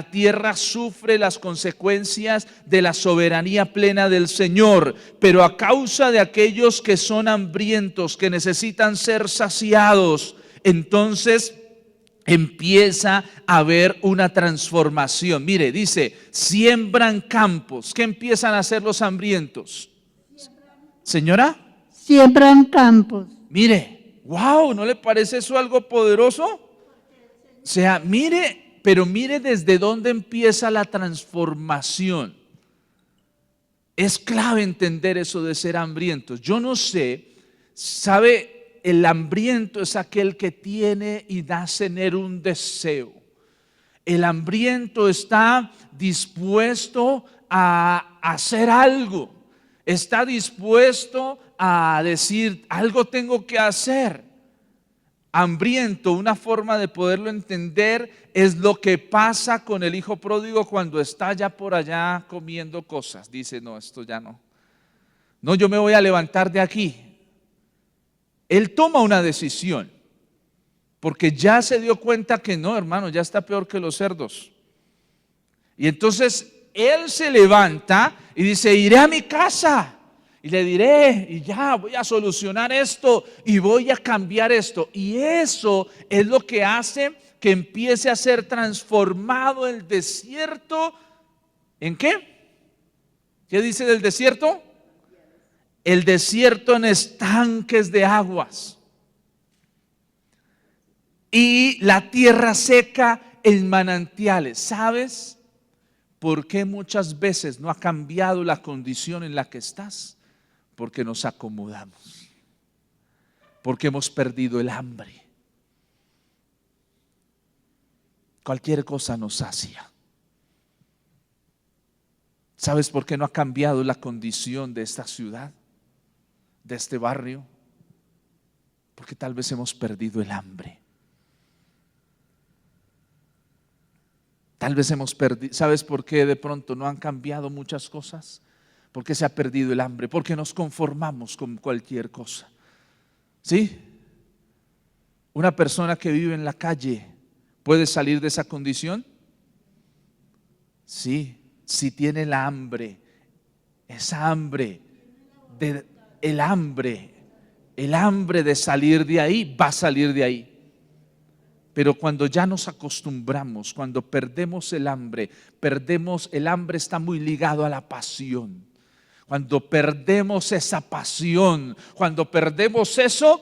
tierra sufre las consecuencias de la soberanía plena del Señor. Pero a causa de aquellos que son hambrientos, que necesitan ser saciados, entonces empieza a haber una transformación. Mire, dice, siembran campos. ¿Qué empiezan a hacer los hambrientos? Señora, Siembran campos. mire. Wow, ¿no le parece eso algo poderoso? O sea, mire, pero mire desde dónde empieza la transformación. Es clave entender eso de ser hambrientos. Yo no sé, ¿sabe? El hambriento es aquel que tiene y nace en un deseo. El hambriento está dispuesto a hacer algo. Está dispuesto a decir, algo tengo que hacer. Hambriento, una forma de poderlo entender es lo que pasa con el hijo pródigo cuando está ya por allá comiendo cosas. Dice, no, esto ya no. No, yo me voy a levantar de aquí. Él toma una decisión, porque ya se dio cuenta que no, hermano, ya está peor que los cerdos. Y entonces él se levanta y dice, iré a mi casa y le diré, y ya voy a solucionar esto y voy a cambiar esto. Y eso es lo que hace que empiece a ser transformado el desierto. ¿En qué? ¿Qué dice del desierto? El desierto en estanques de aguas y la tierra seca en manantiales. ¿Sabes por qué muchas veces no ha cambiado la condición en la que estás? Porque nos acomodamos, porque hemos perdido el hambre. Cualquier cosa nos sacia. ¿Sabes por qué no ha cambiado la condición de esta ciudad, de este barrio? Porque tal vez hemos perdido el hambre. Tal vez hemos perdido. ¿Sabes por qué de pronto no han cambiado muchas cosas? Porque se ha perdido el hambre, porque nos conformamos con cualquier cosa. ¿Sí? Una persona que vive en la calle, ¿puede salir de esa condición? Sí, si tiene el hambre, esa hambre, el hambre de salir de ahí, va a salir de ahí. Pero cuando ya nos acostumbramos, cuando perdemos el hambre está muy ligado a la pasión. Cuando perdemos esa pasión, cuando perdemos eso,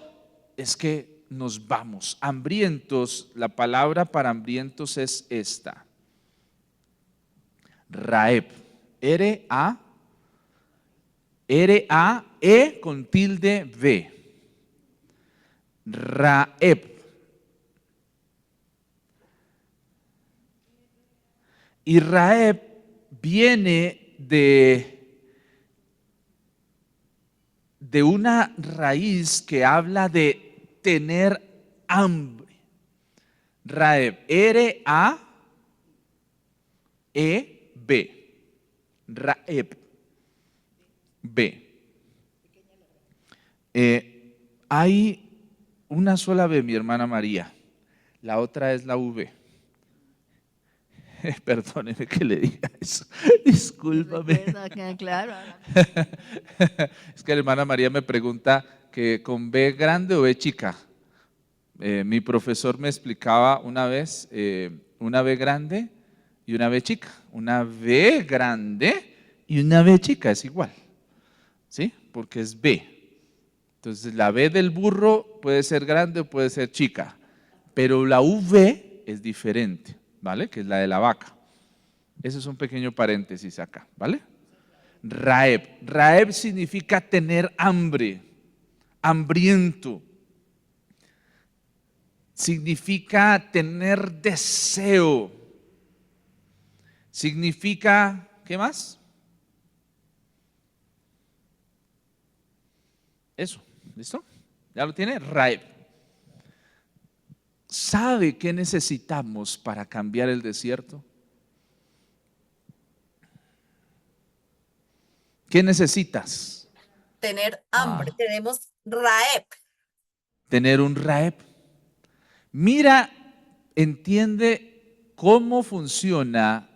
es que nos vamos. Hambrientos, la palabra para hambrientos es esta. Raeb. R-A-E con tilde V. Raeb. Y Raeb viene de una raíz que habla de tener hambre. Raeb, R-A-E-B. Raeb, B. Hay una sola B, mi hermana María. La otra es la V. Perdóneme que le diga eso. Discúlpame. Claro. Es que la hermana María me pregunta que con B grande o B chica. Mi profesor me explicaba una vez una B grande y una B chica. Una B grande y una B chica es igual, ¿sí? Porque es B. Entonces la B del burro puede ser grande o puede ser chica, pero la V es diferente, ¿vale? Que es la de la vaca. Ese es un pequeño paréntesis acá, ¿vale? Raeb. Raeb significa tener hambre, hambriento. Significa tener deseo. Significa, ¿qué más? Eso, ¿listo? ¿Ya lo tiene? Raeb. ¿Sabe qué necesitamos para cambiar el desierto? ¿Qué necesitas? Tener hambre, tenemos Raeb. Tener un Raeb. Mira, entiende cómo funciona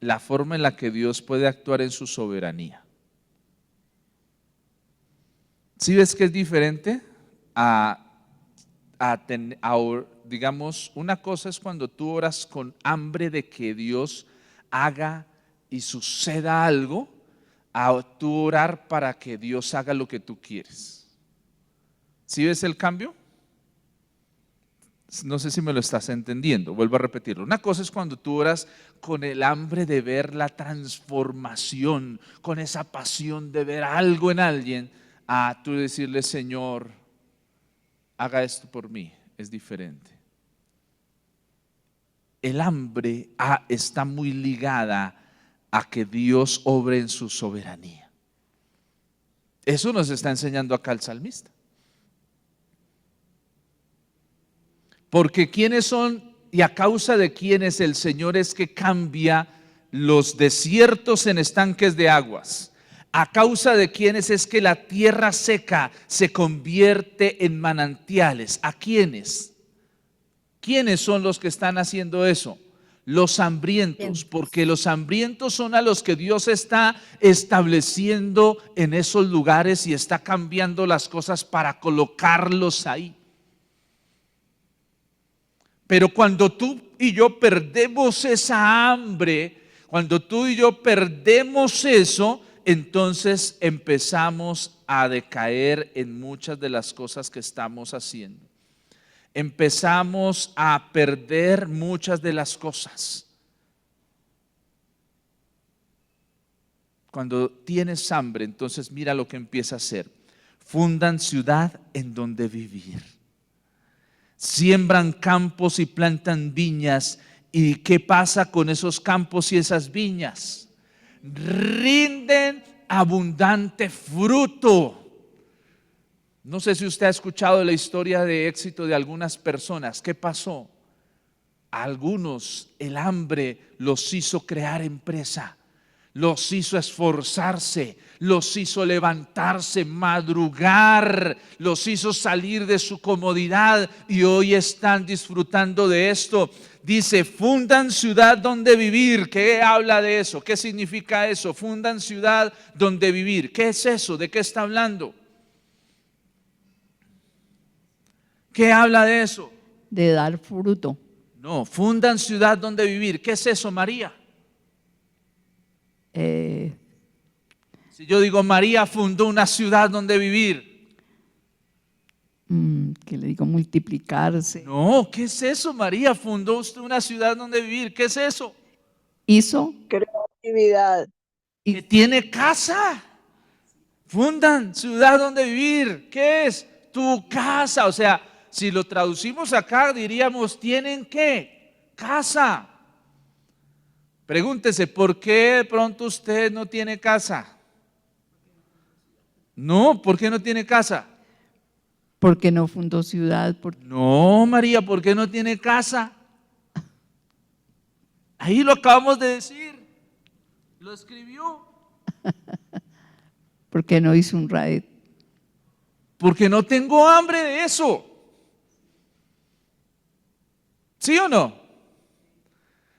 la forma en la que Dios puede actuar en su soberanía. ¿Sí ves que es diferente digamos, una cosa es cuando tú oras con hambre de que Dios haga y suceda algo, a tú orar para que Dios haga lo que tú quieres? ¿Sí ves el cambio? No sé si me lo estás entendiendo, vuelvo a repetirlo. Una cosa es cuando tú oras con el hambre de ver la transformación, con esa pasión de ver algo en alguien, a tú decirle, Señor, haga esto por mí. Es diferente. El hambre está muy ligada a que Dios obre en su soberanía. Eso nos está enseñando acá el salmista. Porque quiénes son y a causa de quiénes el Señor es que cambia los desiertos en estanques de aguas. A causa de quiénes es que la tierra seca se convierte en manantiales. ¿A quiénes? ¿Quiénes son los que están haciendo eso? Los hambrientos, porque los hambrientos son a los que Dios está estableciendo en esos lugares y está cambiando las cosas para colocarlos ahí. Pero cuando tú y yo perdemos esa hambre, cuando tú y yo perdemos eso, entonces empezamos a decaer en muchas de las cosas que estamos haciendo. Empezamos a perder muchas de las cosas. Cuando tienes hambre, entonces mira lo que empieza a hacer. Fundan ciudad en donde vivir. Siembran campos y plantan viñas. ¿Y qué pasa con esos campos y esas viñas? Rinden abundante fruto. No sé si usted ha escuchado la historia de éxito de algunas personas. ¿Qué pasó? A algunos el hambre los hizo crear empresa, los hizo esforzarse, los hizo levantarse, madrugar, los hizo salir de su comodidad y hoy están disfrutando de esto. Dice, fundan ciudad donde vivir. ¿Qué habla de eso? ¿Qué significa eso? Fundan ciudad donde vivir. ¿Qué es eso? ¿De qué está hablando? ¿Qué habla de eso? De dar fruto. No, fundan ciudad donde vivir. ¿Qué es eso, María? Si yo digo María fundó una ciudad donde vivir. Que le digo multiplicarse. No, ¿qué es eso? María fundó usted una ciudad donde vivir. ¿Qué es eso? Hizo. Creatividad. Que tiene casa. Fundan ciudad donde vivir. ¿Qué es? Tu casa. O sea, si lo traducimos acá diríamos, ¿tienen qué? Casa. Pregúntese, ¿por qué de pronto usted no tiene casa? No, ¿por qué no tiene casa? Porque no fundó ciudad. No, María, ¿por qué no tiene casa? Ahí lo acabamos de decir. Lo escribió. Porque no hizo un raed. Porque no tengo hambre de eso. ¿Sí o no?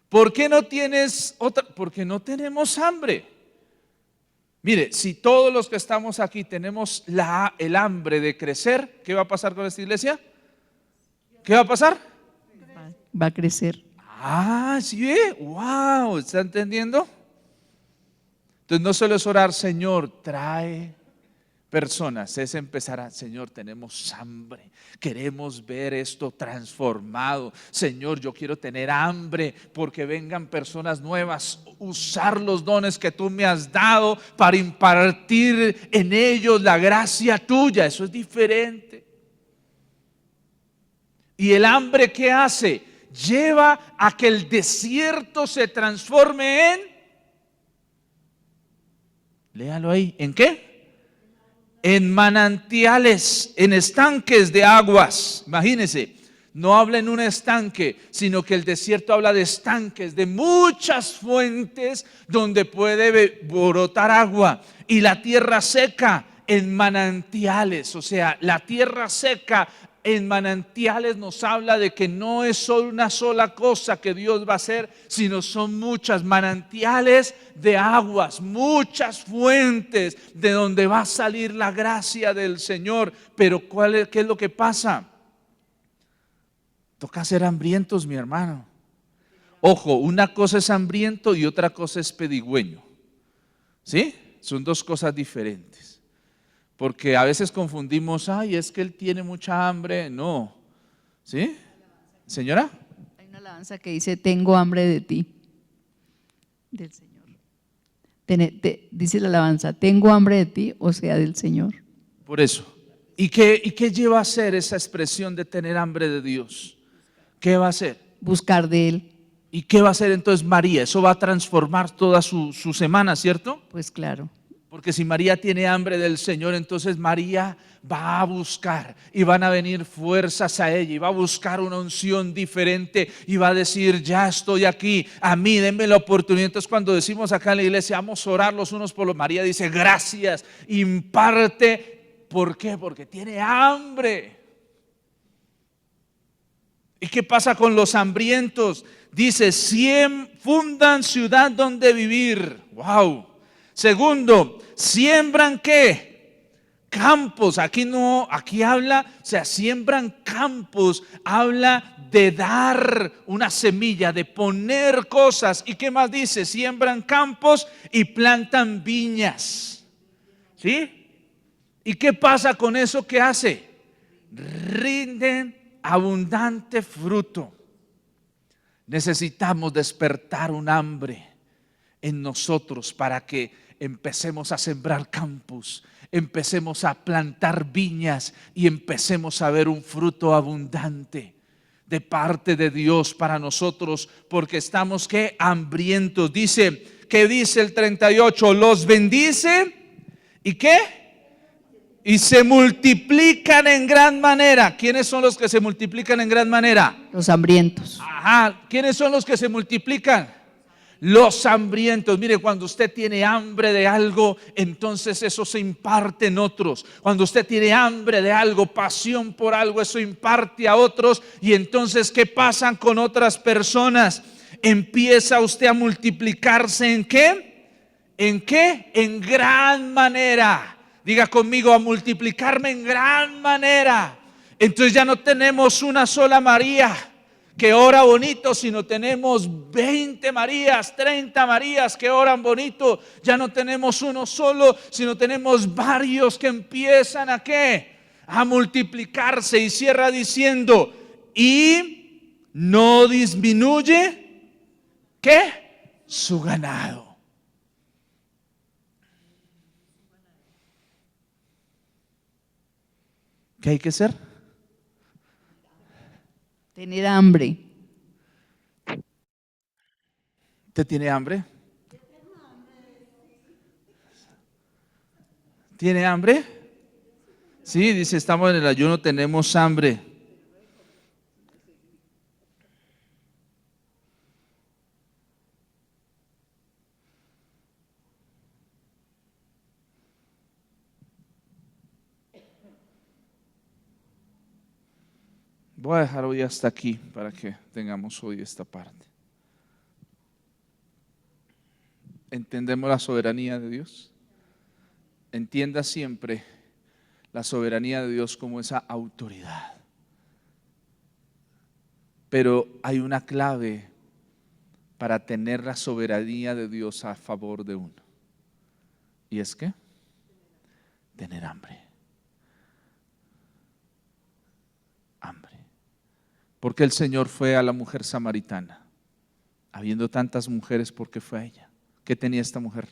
¿Por qué no tienes otra? Porque no tenemos hambre. Mire, si todos los que estamos aquí tenemos el hambre de crecer, ¿qué va a pasar con esta iglesia? ¿Qué va a pasar? Va a crecer. Ah, ¿sí ve? ¡Wow! ¿Está entendiendo? Entonces no solo es orar, Señor, trae personas, es empezar a, Señor, tenemos hambre, queremos ver esto transformado. Señor, yo quiero tener hambre porque vengan personas nuevas, usar los dones que tú me has dado para impartir en ellos la gracia tuya. Eso es diferente. ¿Y el hambre qué hace? Lleva a que el desierto se transforme en, léalo ahí, ¿en qué? En manantiales, en estanques de aguas. Imagínense, no habla en un estanque, sino que el desierto habla de estanques, de muchas fuentes donde puede brotar agua. Y la tierra seca en manantiales, o sea, la tierra seca en manantiales nos habla de que no es solo una sola cosa que Dios va a hacer, sino son muchas manantiales de aguas, muchas fuentes de donde va a salir la gracia del Señor. Pero ¿qué es lo que pasa? Toca ser hambrientos, mi hermano. Ojo, una cosa es hambriento y otra cosa es pedigüeño. ¿Sí? Son dos cosas diferentes. Porque a veces confundimos, ay, es que él tiene mucha hambre. No. ¿Sí? Señora. Hay una alabanza que dice, tengo hambre de ti, del Señor. Dice la alabanza, tengo hambre de ti, o sea, del Señor. Por eso. ¿Y qué lleva a hacer esa expresión de tener hambre de Dios? ¿Qué va a hacer? Buscar de Él. ¿Y qué va a hacer entonces María? Eso va a transformar toda su semana, ¿cierto? Pues claro. Porque si María tiene hambre del Señor, entonces María va a buscar y van a venir fuerzas a ella y va a buscar una unción diferente y va a decir, ya estoy aquí, a mí denme la oportunidad. Entonces cuando decimos acá en la iglesia, vamos a orar los unos por los, María dice, gracias, imparte. ¿Por qué? Porque tiene hambre. ¿Y qué pasa con los hambrientos? Dice, fundan ciudad donde vivir. Wow. Segundo, siembran ¿qué? Campos. Aquí habla, o sea, siembran campos, habla de dar una semilla, de poner cosas. ¿Y qué más dice? Siembran campos y plantan viñas. ¿Sí? ¿Y qué pasa con eso que hace? Rinden abundante fruto. Necesitamos despertar un hambre en nosotros para que empecemos a sembrar campos, empecemos a plantar viñas y empecemos a ver un fruto abundante de parte de Dios para nosotros, porque estamos ¿qué? Hambrientos. ¿Qué dice el 38? Los bendice y ¿qué? Y se multiplican en gran manera. ¿Quiénes son los que se multiplican en gran manera? Los hambrientos. Ajá. ¿Quiénes son los que se multiplican? Los hambrientos. Mire, cuando usted tiene hambre de algo, entonces eso se imparte en otros. Cuando usted tiene hambre de algo, pasión por algo, eso imparte a otros. Y entonces, ¿qué pasa con otras personas? Empieza usted a multiplicarse ¿en qué? ¿En qué? En gran manera. Diga conmigo, a multiplicarme en gran manera. Entonces ya no tenemos una sola María que ora bonito, sino tenemos 20 Marías, 30 Marías que oran bonito. Ya no tenemos uno solo, sino tenemos varios que empiezan ¿a qué? A multiplicarse. Y cierra diciendo, y no disminuye ¿qué? Su ganado. ¿Qué hay que hacer? Tener hambre. ¿Usted tiene hambre? ¿Tiene hambre? Sí, dice, estamos en el ayuno, tenemos hambre. Voy a dejar hoy hasta aquí para que tengamos hoy esta parte. ¿Entendemos la soberanía de Dios? Entienda siempre la soberanía de Dios como esa autoridad. Pero hay una clave para tener la soberanía de Dios a favor de uno. ¿Y es qué? Tener hambre. Hambre. Porque el Señor fue a la mujer samaritana. Habiendo tantas mujeres, ¿por qué fue a ella? ¿Qué tenía esta mujer?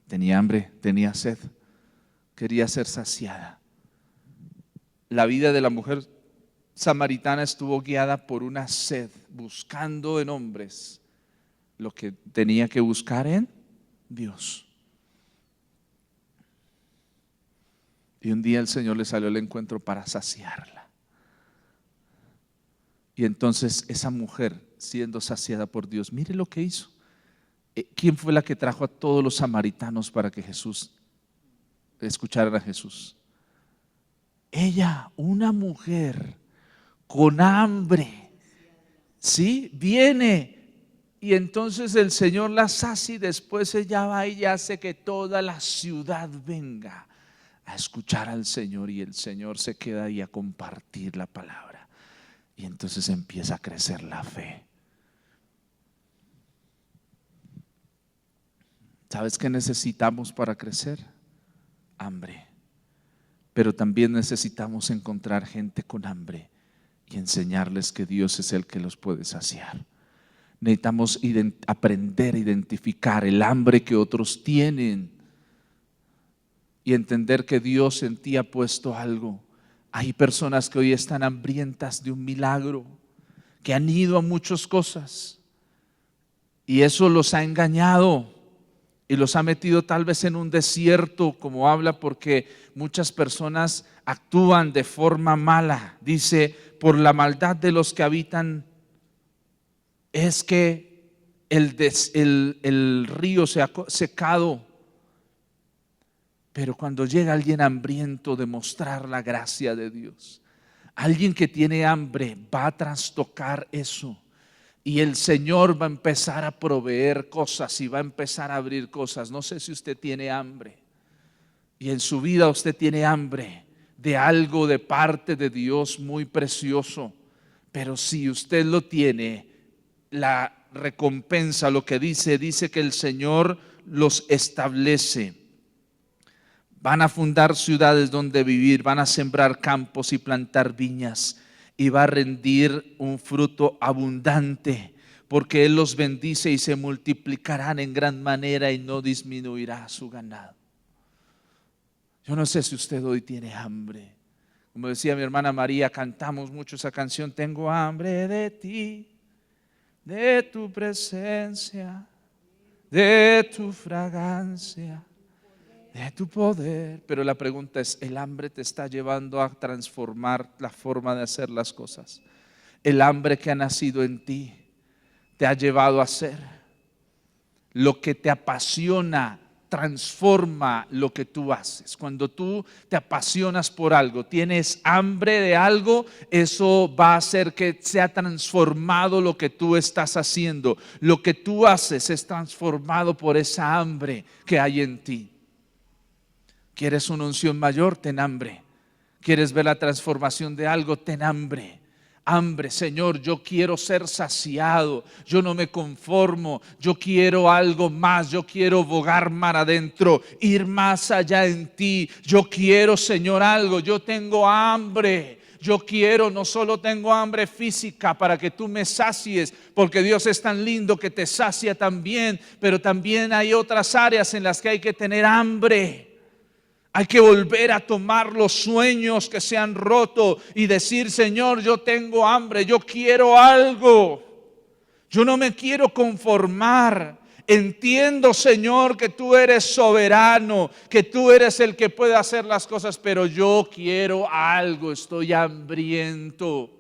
Tenía hambre, tenía sed, quería ser saciada. La vida de la mujer samaritana estuvo guiada por una sed, buscando en hombres lo que tenía que buscar en Dios. Y un día el Señor le salió al encuentro para saciarla. Y entonces esa mujer, siendo saciada por Dios, mire lo que hizo. ¿Quién fue la que trajo a todos los samaritanos para que Jesús escucharan a Jesús? Ella, una mujer con hambre, ¿sí? Viene y entonces el Señor la sacia y después ella va y hace que toda la ciudad venga a escuchar al Señor, y el Señor se queda ahí a compartir la palabra, y entonces empieza a crecer la fe. ¿Sabes qué necesitamos para crecer? Hambre. Pero también necesitamos encontrar gente con hambre y enseñarles que Dios es el que los puede saciar. Necesitamos aprender a identificar el hambre que otros tienen y entender que Dios en ti ha puesto algo. Hay personas que hoy están hambrientas de un milagro, que han ido a muchas cosas y eso los ha engañado y los ha metido tal vez en un desierto, como habla, porque muchas personas actúan de forma mala. Dice, por la maldad de los que habitan es que el río se ha secado. Pero cuando llega alguien hambriento de mostrar la gracia de Dios, alguien que tiene hambre, va a trastocar eso. Y el Señor va a empezar a proveer cosas y va a empezar a abrir cosas. No sé si usted tiene hambre y en su vida usted tiene hambre de algo de parte de Dios muy precioso, pero si usted lo tiene, la recompensa, lo que dice que el Señor los establece. Van a fundar ciudades donde vivir, van a sembrar campos y plantar viñas, y va a rendir un fruto abundante, porque Él los bendice y se multiplicarán en gran manera y no disminuirá su ganado. Yo no sé si usted hoy tiene hambre. Como decía mi hermana María, cantamos mucho esa canción, tengo hambre de ti, de tu presencia, de tu fragancia, de tu poder. Pero la pregunta es, ¿el hambre te está llevando a transformar la forma de hacer las cosas? El hambre que ha nacido en ti te ha llevado a hacer lo que te apasiona, transforma lo que tú haces. Cuando tú te apasionas por algo, tienes hambre de algo, eso va a hacer que sea transformado lo que tú estás haciendo. Lo que tú haces es transformado por esa hambre que hay en ti. ¿Quieres una unción mayor? Ten hambre. ¿Quieres ver la transformación de algo? Ten hambre. Hambre, Señor, yo quiero ser saciado, yo no me conformo, yo quiero algo más, yo quiero bogar mar adentro, ir más allá en ti. Yo quiero, Señor, algo, yo tengo hambre. Yo quiero, no solo tengo hambre física para que tú me sacies, porque Dios es tan lindo que te sacia también, pero también hay otras áreas en las que hay que tener hambre. Hay que volver a tomar los sueños que se han roto y decir, Señor, yo tengo hambre, yo quiero algo. Yo no me quiero conformar. Entiendo, Señor, que tú eres soberano, que tú eres el que puede hacer las cosas, pero yo quiero algo, estoy hambriento.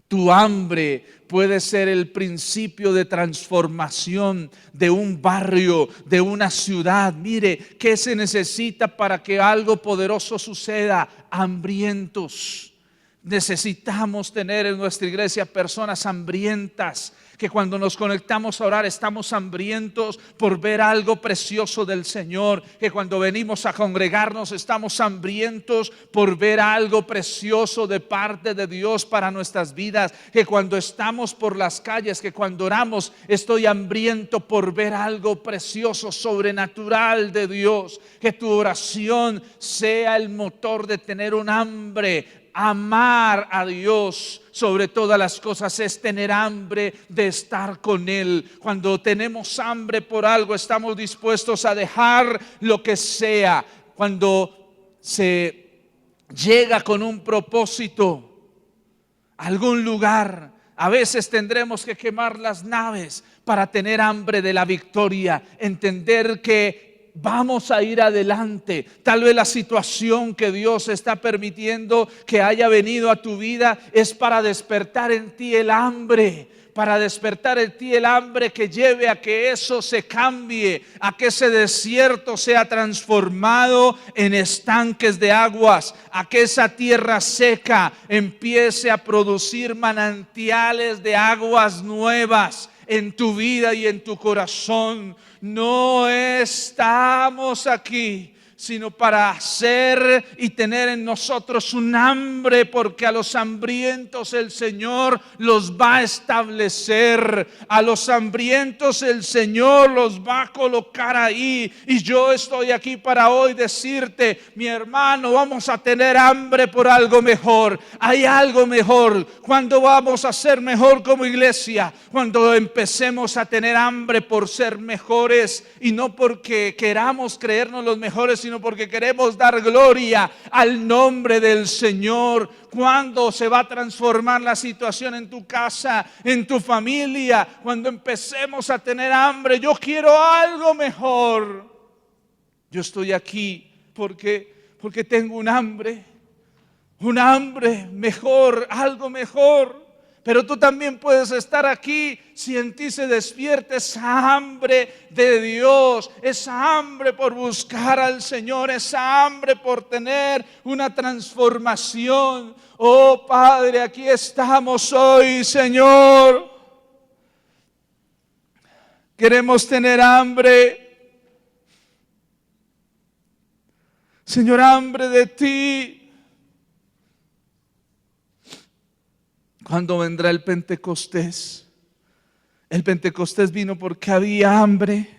Tu hambre puede ser el principio de transformación de un barrio, de una ciudad. Mire, ¿qué se necesita para que algo poderoso suceda? Hambrientos. Necesitamos tener en nuestra iglesia personas hambrientas, que cuando nos conectamos a orar estamos hambrientos por ver algo precioso del Señor, que cuando venimos a congregarnos estamos hambrientos por ver algo precioso de parte de Dios para nuestras vidas, que cuando estamos por las calles, que cuando oramos estoy hambriento por ver algo precioso, sobrenatural de Dios. Que tu oración sea el motor de tener un hambre. Amar a Dios sobre todas las cosas es tener hambre de estar con Él. Cuando tenemos hambre por algo, estamos dispuestos a dejar lo que sea. Cuando se llega con un propósito a algún lugar, a veces tendremos que quemar las naves para tener hambre de la victoria. Entender que vamos a ir adelante. Tal vez la situación que Dios está permitiendo que haya venido a tu vida es para despertar en ti el hambre. Para despertar en ti el hambre que lleve a que eso se cambie, a que ese desierto sea transformado en estanques de aguas, a que esa tierra seca empiece a producir manantiales de aguas nuevas en tu vida y en tu corazón. No estamos aquí sino para hacer y tener en nosotros un hambre, porque a los hambrientos el Señor los va a establecer, a los hambrientos el Señor los va a colocar ahí. Y yo estoy aquí para hoy decirte, mi hermano, vamos a tener hambre por algo mejor. Hay algo mejor. ¿Cuándo vamos a ser mejor como iglesia? Cuando empecemos a tener hambre por ser mejores, y no porque queramos creernos los mejores, sino porque queremos dar gloria al nombre del Señor. ¿Cuándo se va a transformar la situación en tu casa, en tu familia? Cuando empecemos a tener hambre. Yo quiero algo mejor. Yo estoy aquí porque tengo un hambre mejor, algo mejor. Pero tú también puedes estar aquí si en ti se despierta esa hambre de Dios, esa hambre por buscar al Señor, esa hambre por tener una transformación. Oh Padre, aquí estamos hoy, Señor. Queremos tener hambre, Señor, hambre de ti. ¿Cuándo vendrá el Pentecostés? El Pentecostés vino porque había hambre.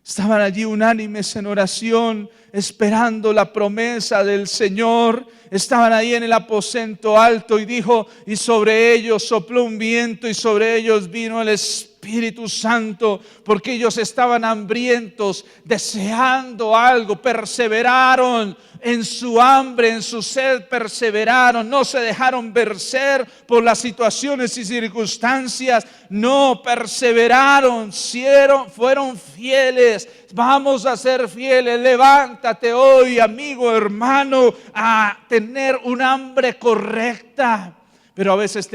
Estaban allí unánimes en oración, esperando la promesa del Señor. Estaban ahí en el aposento alto y dijo, y sobre ellos sopló un viento y sobre ellos vino el Espíritu Santo, porque ellos estaban hambrientos, deseando algo, perseveraron en su hambre, en su sed, perseveraron, no se dejaron vencer por las situaciones y circunstancias, no, perseveraron, fueron fieles. Vamos a ser fieles. Levántate hoy, amigo, hermano, a tener un hambre correcta. Pero a veces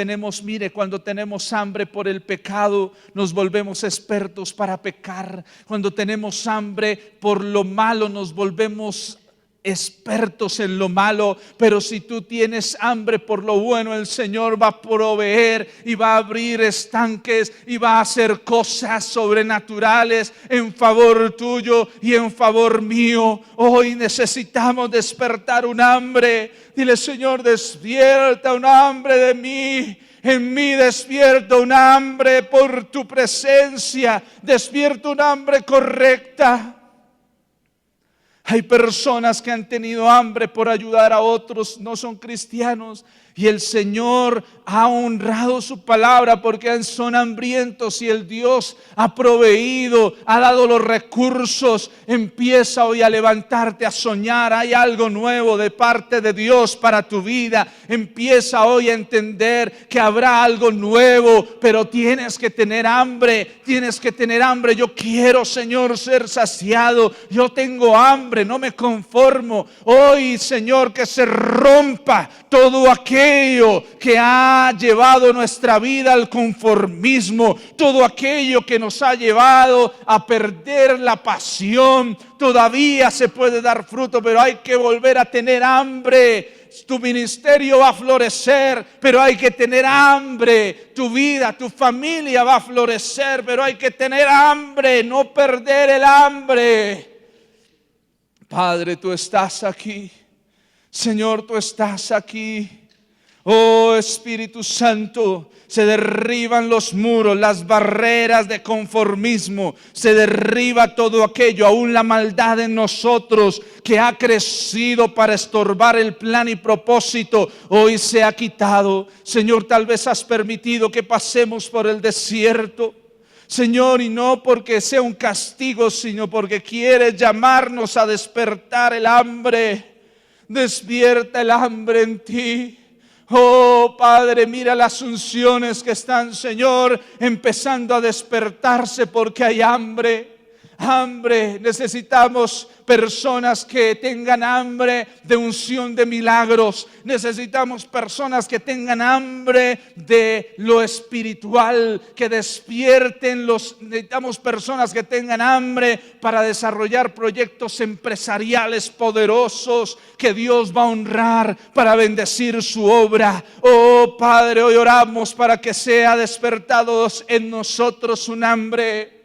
cuando tenemos hambre por el pecado, nos volvemos expertos para pecar. Cuando tenemos hambre por lo malo, nos volvemos expertos en lo malo. Pero si tú tienes hambre por lo bueno, el Señor va a proveer y va a abrir estanques y va a hacer cosas sobrenaturales en favor tuyo y en favor mío. Hoy necesitamos despertar un hambre. Dile, Señor, despierta un hambre de mí. En mí despierta un hambre por tu presencia. Despierta un hambre correcta. Hay personas que han tenido hambre por ayudar a otros, no son cristianos, y el Señor ha honrado su palabra porque son hambrientos y el Dios ha proveído, ha dado los recursos. Empieza hoy a levantarte, a soñar. Hay algo nuevo de parte de Dios para tu vida. Empieza hoy a entender que habrá algo nuevo, pero tienes que tener hambre, tienes que tener hambre. Yo quiero, Señor, ser saciado. Yo tengo hambre, no me conformo. Hoy, Señor, que se rompa todo aquello que ha llevado nuestra vida al conformismo, todo aquello que nos ha llevado a perder la pasión. Todavía se puede dar fruto, pero hay que volver a tener hambre. Tu ministerio va a florecer, pero hay que tener hambre. Tu vida, tu familia va a florecer, pero hay que tener hambre, no perder el hambre. Padre, tú estás aquí. Señor, tú estás aquí. Oh Espíritu Santo, se derriban los muros, las barreras de conformismo, se derriba todo aquello, aún la maldad en nosotros que ha crecido para estorbar el plan y propósito, hoy se ha quitado. Señor, tal vez has permitido que pasemos por el desierto, Señor, y no porque sea un castigo, sino porque quieres llamarnos a despertar el hambre. Despierta el hambre en ti. Oh Padre, mira las unciones que están, Señor, empezando a despertarse porque hay hambre. hambre. Necesitamos personas que tengan hambre de unción de milagros. Necesitamos personas que tengan hambre de lo espiritual, que despierten necesitamos personas que tengan hambre para desarrollar proyectos empresariales poderosos que Dios va a honrar para bendecir su obra. Oh Padre, hoy oramos para que sea despertado en nosotros un hambre,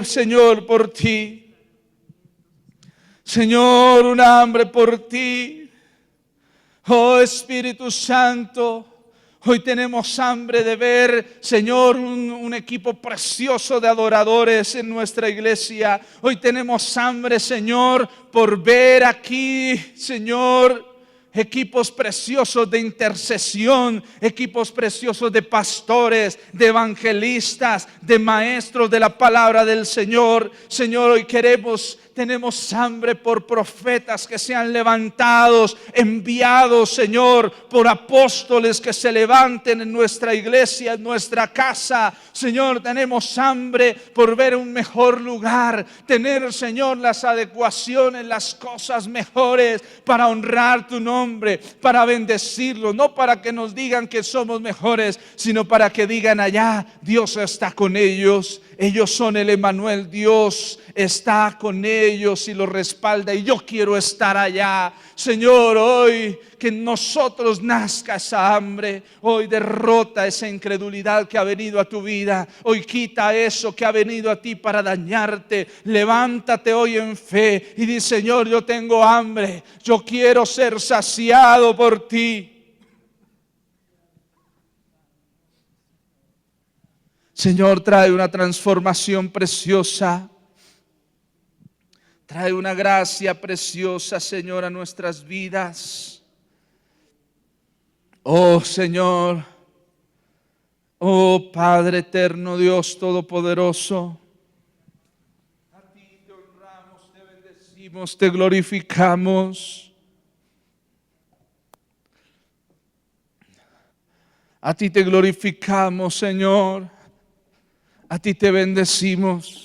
Señor, por ti. Señor, un hambre por ti. Oh Espíritu Santo, hoy tenemos hambre de ver, Señor, un equipo precioso de adoradores en nuestra iglesia. Hoy tenemos hambre, Señor, por ver aquí, Señor, equipos preciosos de intercesión, equipos preciosos de pastores, de evangelistas, de maestros de la palabra del Señor. Señor, hoy tenemos hambre por profetas que sean levantados, enviados, Señor, por apóstoles que se levanten en nuestra iglesia, en nuestra casa. Señor, tenemos hambre por ver un mejor lugar, tener, Señor, las adecuaciones, las cosas mejores para honrar tu nombre, para bendecirlo, no para que nos digan que somos mejores, sino para que digan allá, Dios está con ellos. Ellos son el Emmanuel, Dios está con ellos y los respalda, y yo quiero estar allá. Señor, hoy que en nosotros nazca esa hambre. Hoy derrota esa incredulidad que ha venido a tu vida. Hoy quita eso que ha venido a ti para dañarte. Levántate hoy en fe y di: Señor, yo tengo hambre, yo quiero ser saciado por ti. Señor, trae una transformación preciosa. Trae una gracia preciosa, Señor, a nuestras vidas. Oh Señor, oh Padre eterno, Dios todopoderoso, a ti te honramos, te bendecimos, te glorificamos. A ti te glorificamos, Señor. A ti te bendecimos.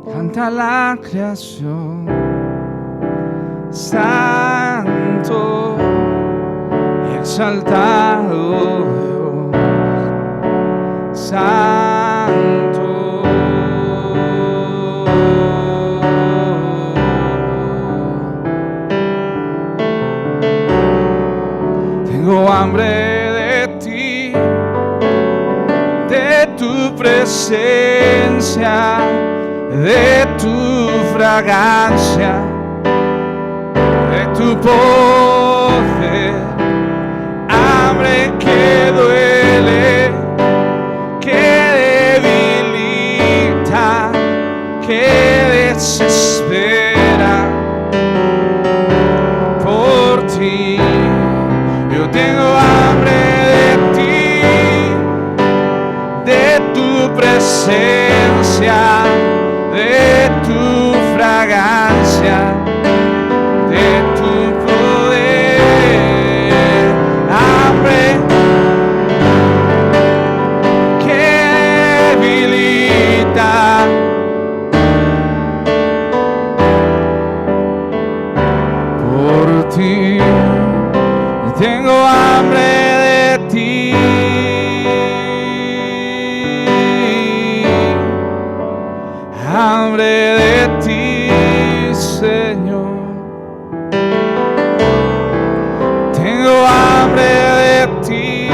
Canta la creación, santo, exaltado Dios, santo. Tengo hambre de ti, de tu presencia, de tu fragancia, de tu poder. Hambre que duele, que debilita, que desespera por ti. Yo tengo hambre de ti, de tu presencia, de tu fragancia, de tu poder. Hambre que debilita, por ti. Tengo hambre de ti. Hambre de ti, Señor. Tengo hambre de ti.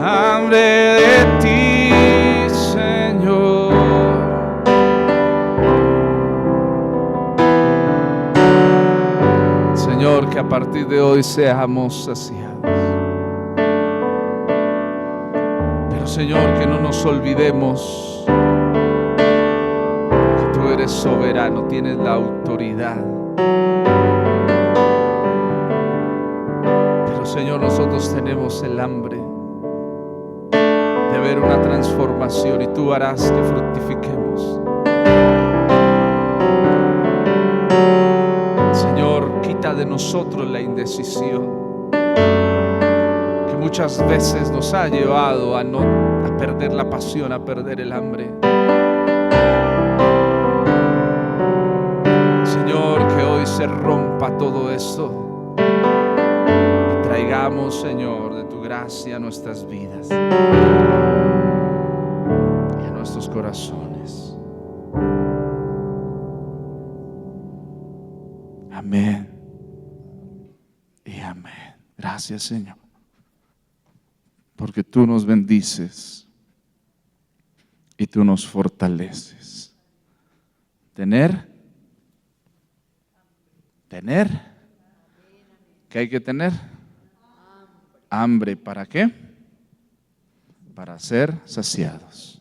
Hambre de ti, Señor. Señor, que a partir de hoy seamos saciados. Señor, que no nos olvidemos que tú eres soberano, tienes la autoridad. Pero Señor, nosotros tenemos el hambre de ver una transformación y tú harás que fructifiquemos. Señor, quita de nosotros la indecisión que muchas veces nos ha llevado a perder la pasión, a perder el hambre. Señor, que hoy se rompa todo esto y traigamos, Señor, de tu gracia a nuestras vidas y a nuestros corazones. Amén y amén. Gracias, Señor, porque tú nos bendices y tú nos fortaleces. Tener, ¿qué hay que tener? Hambre. ¿Para qué? Para ser saciados.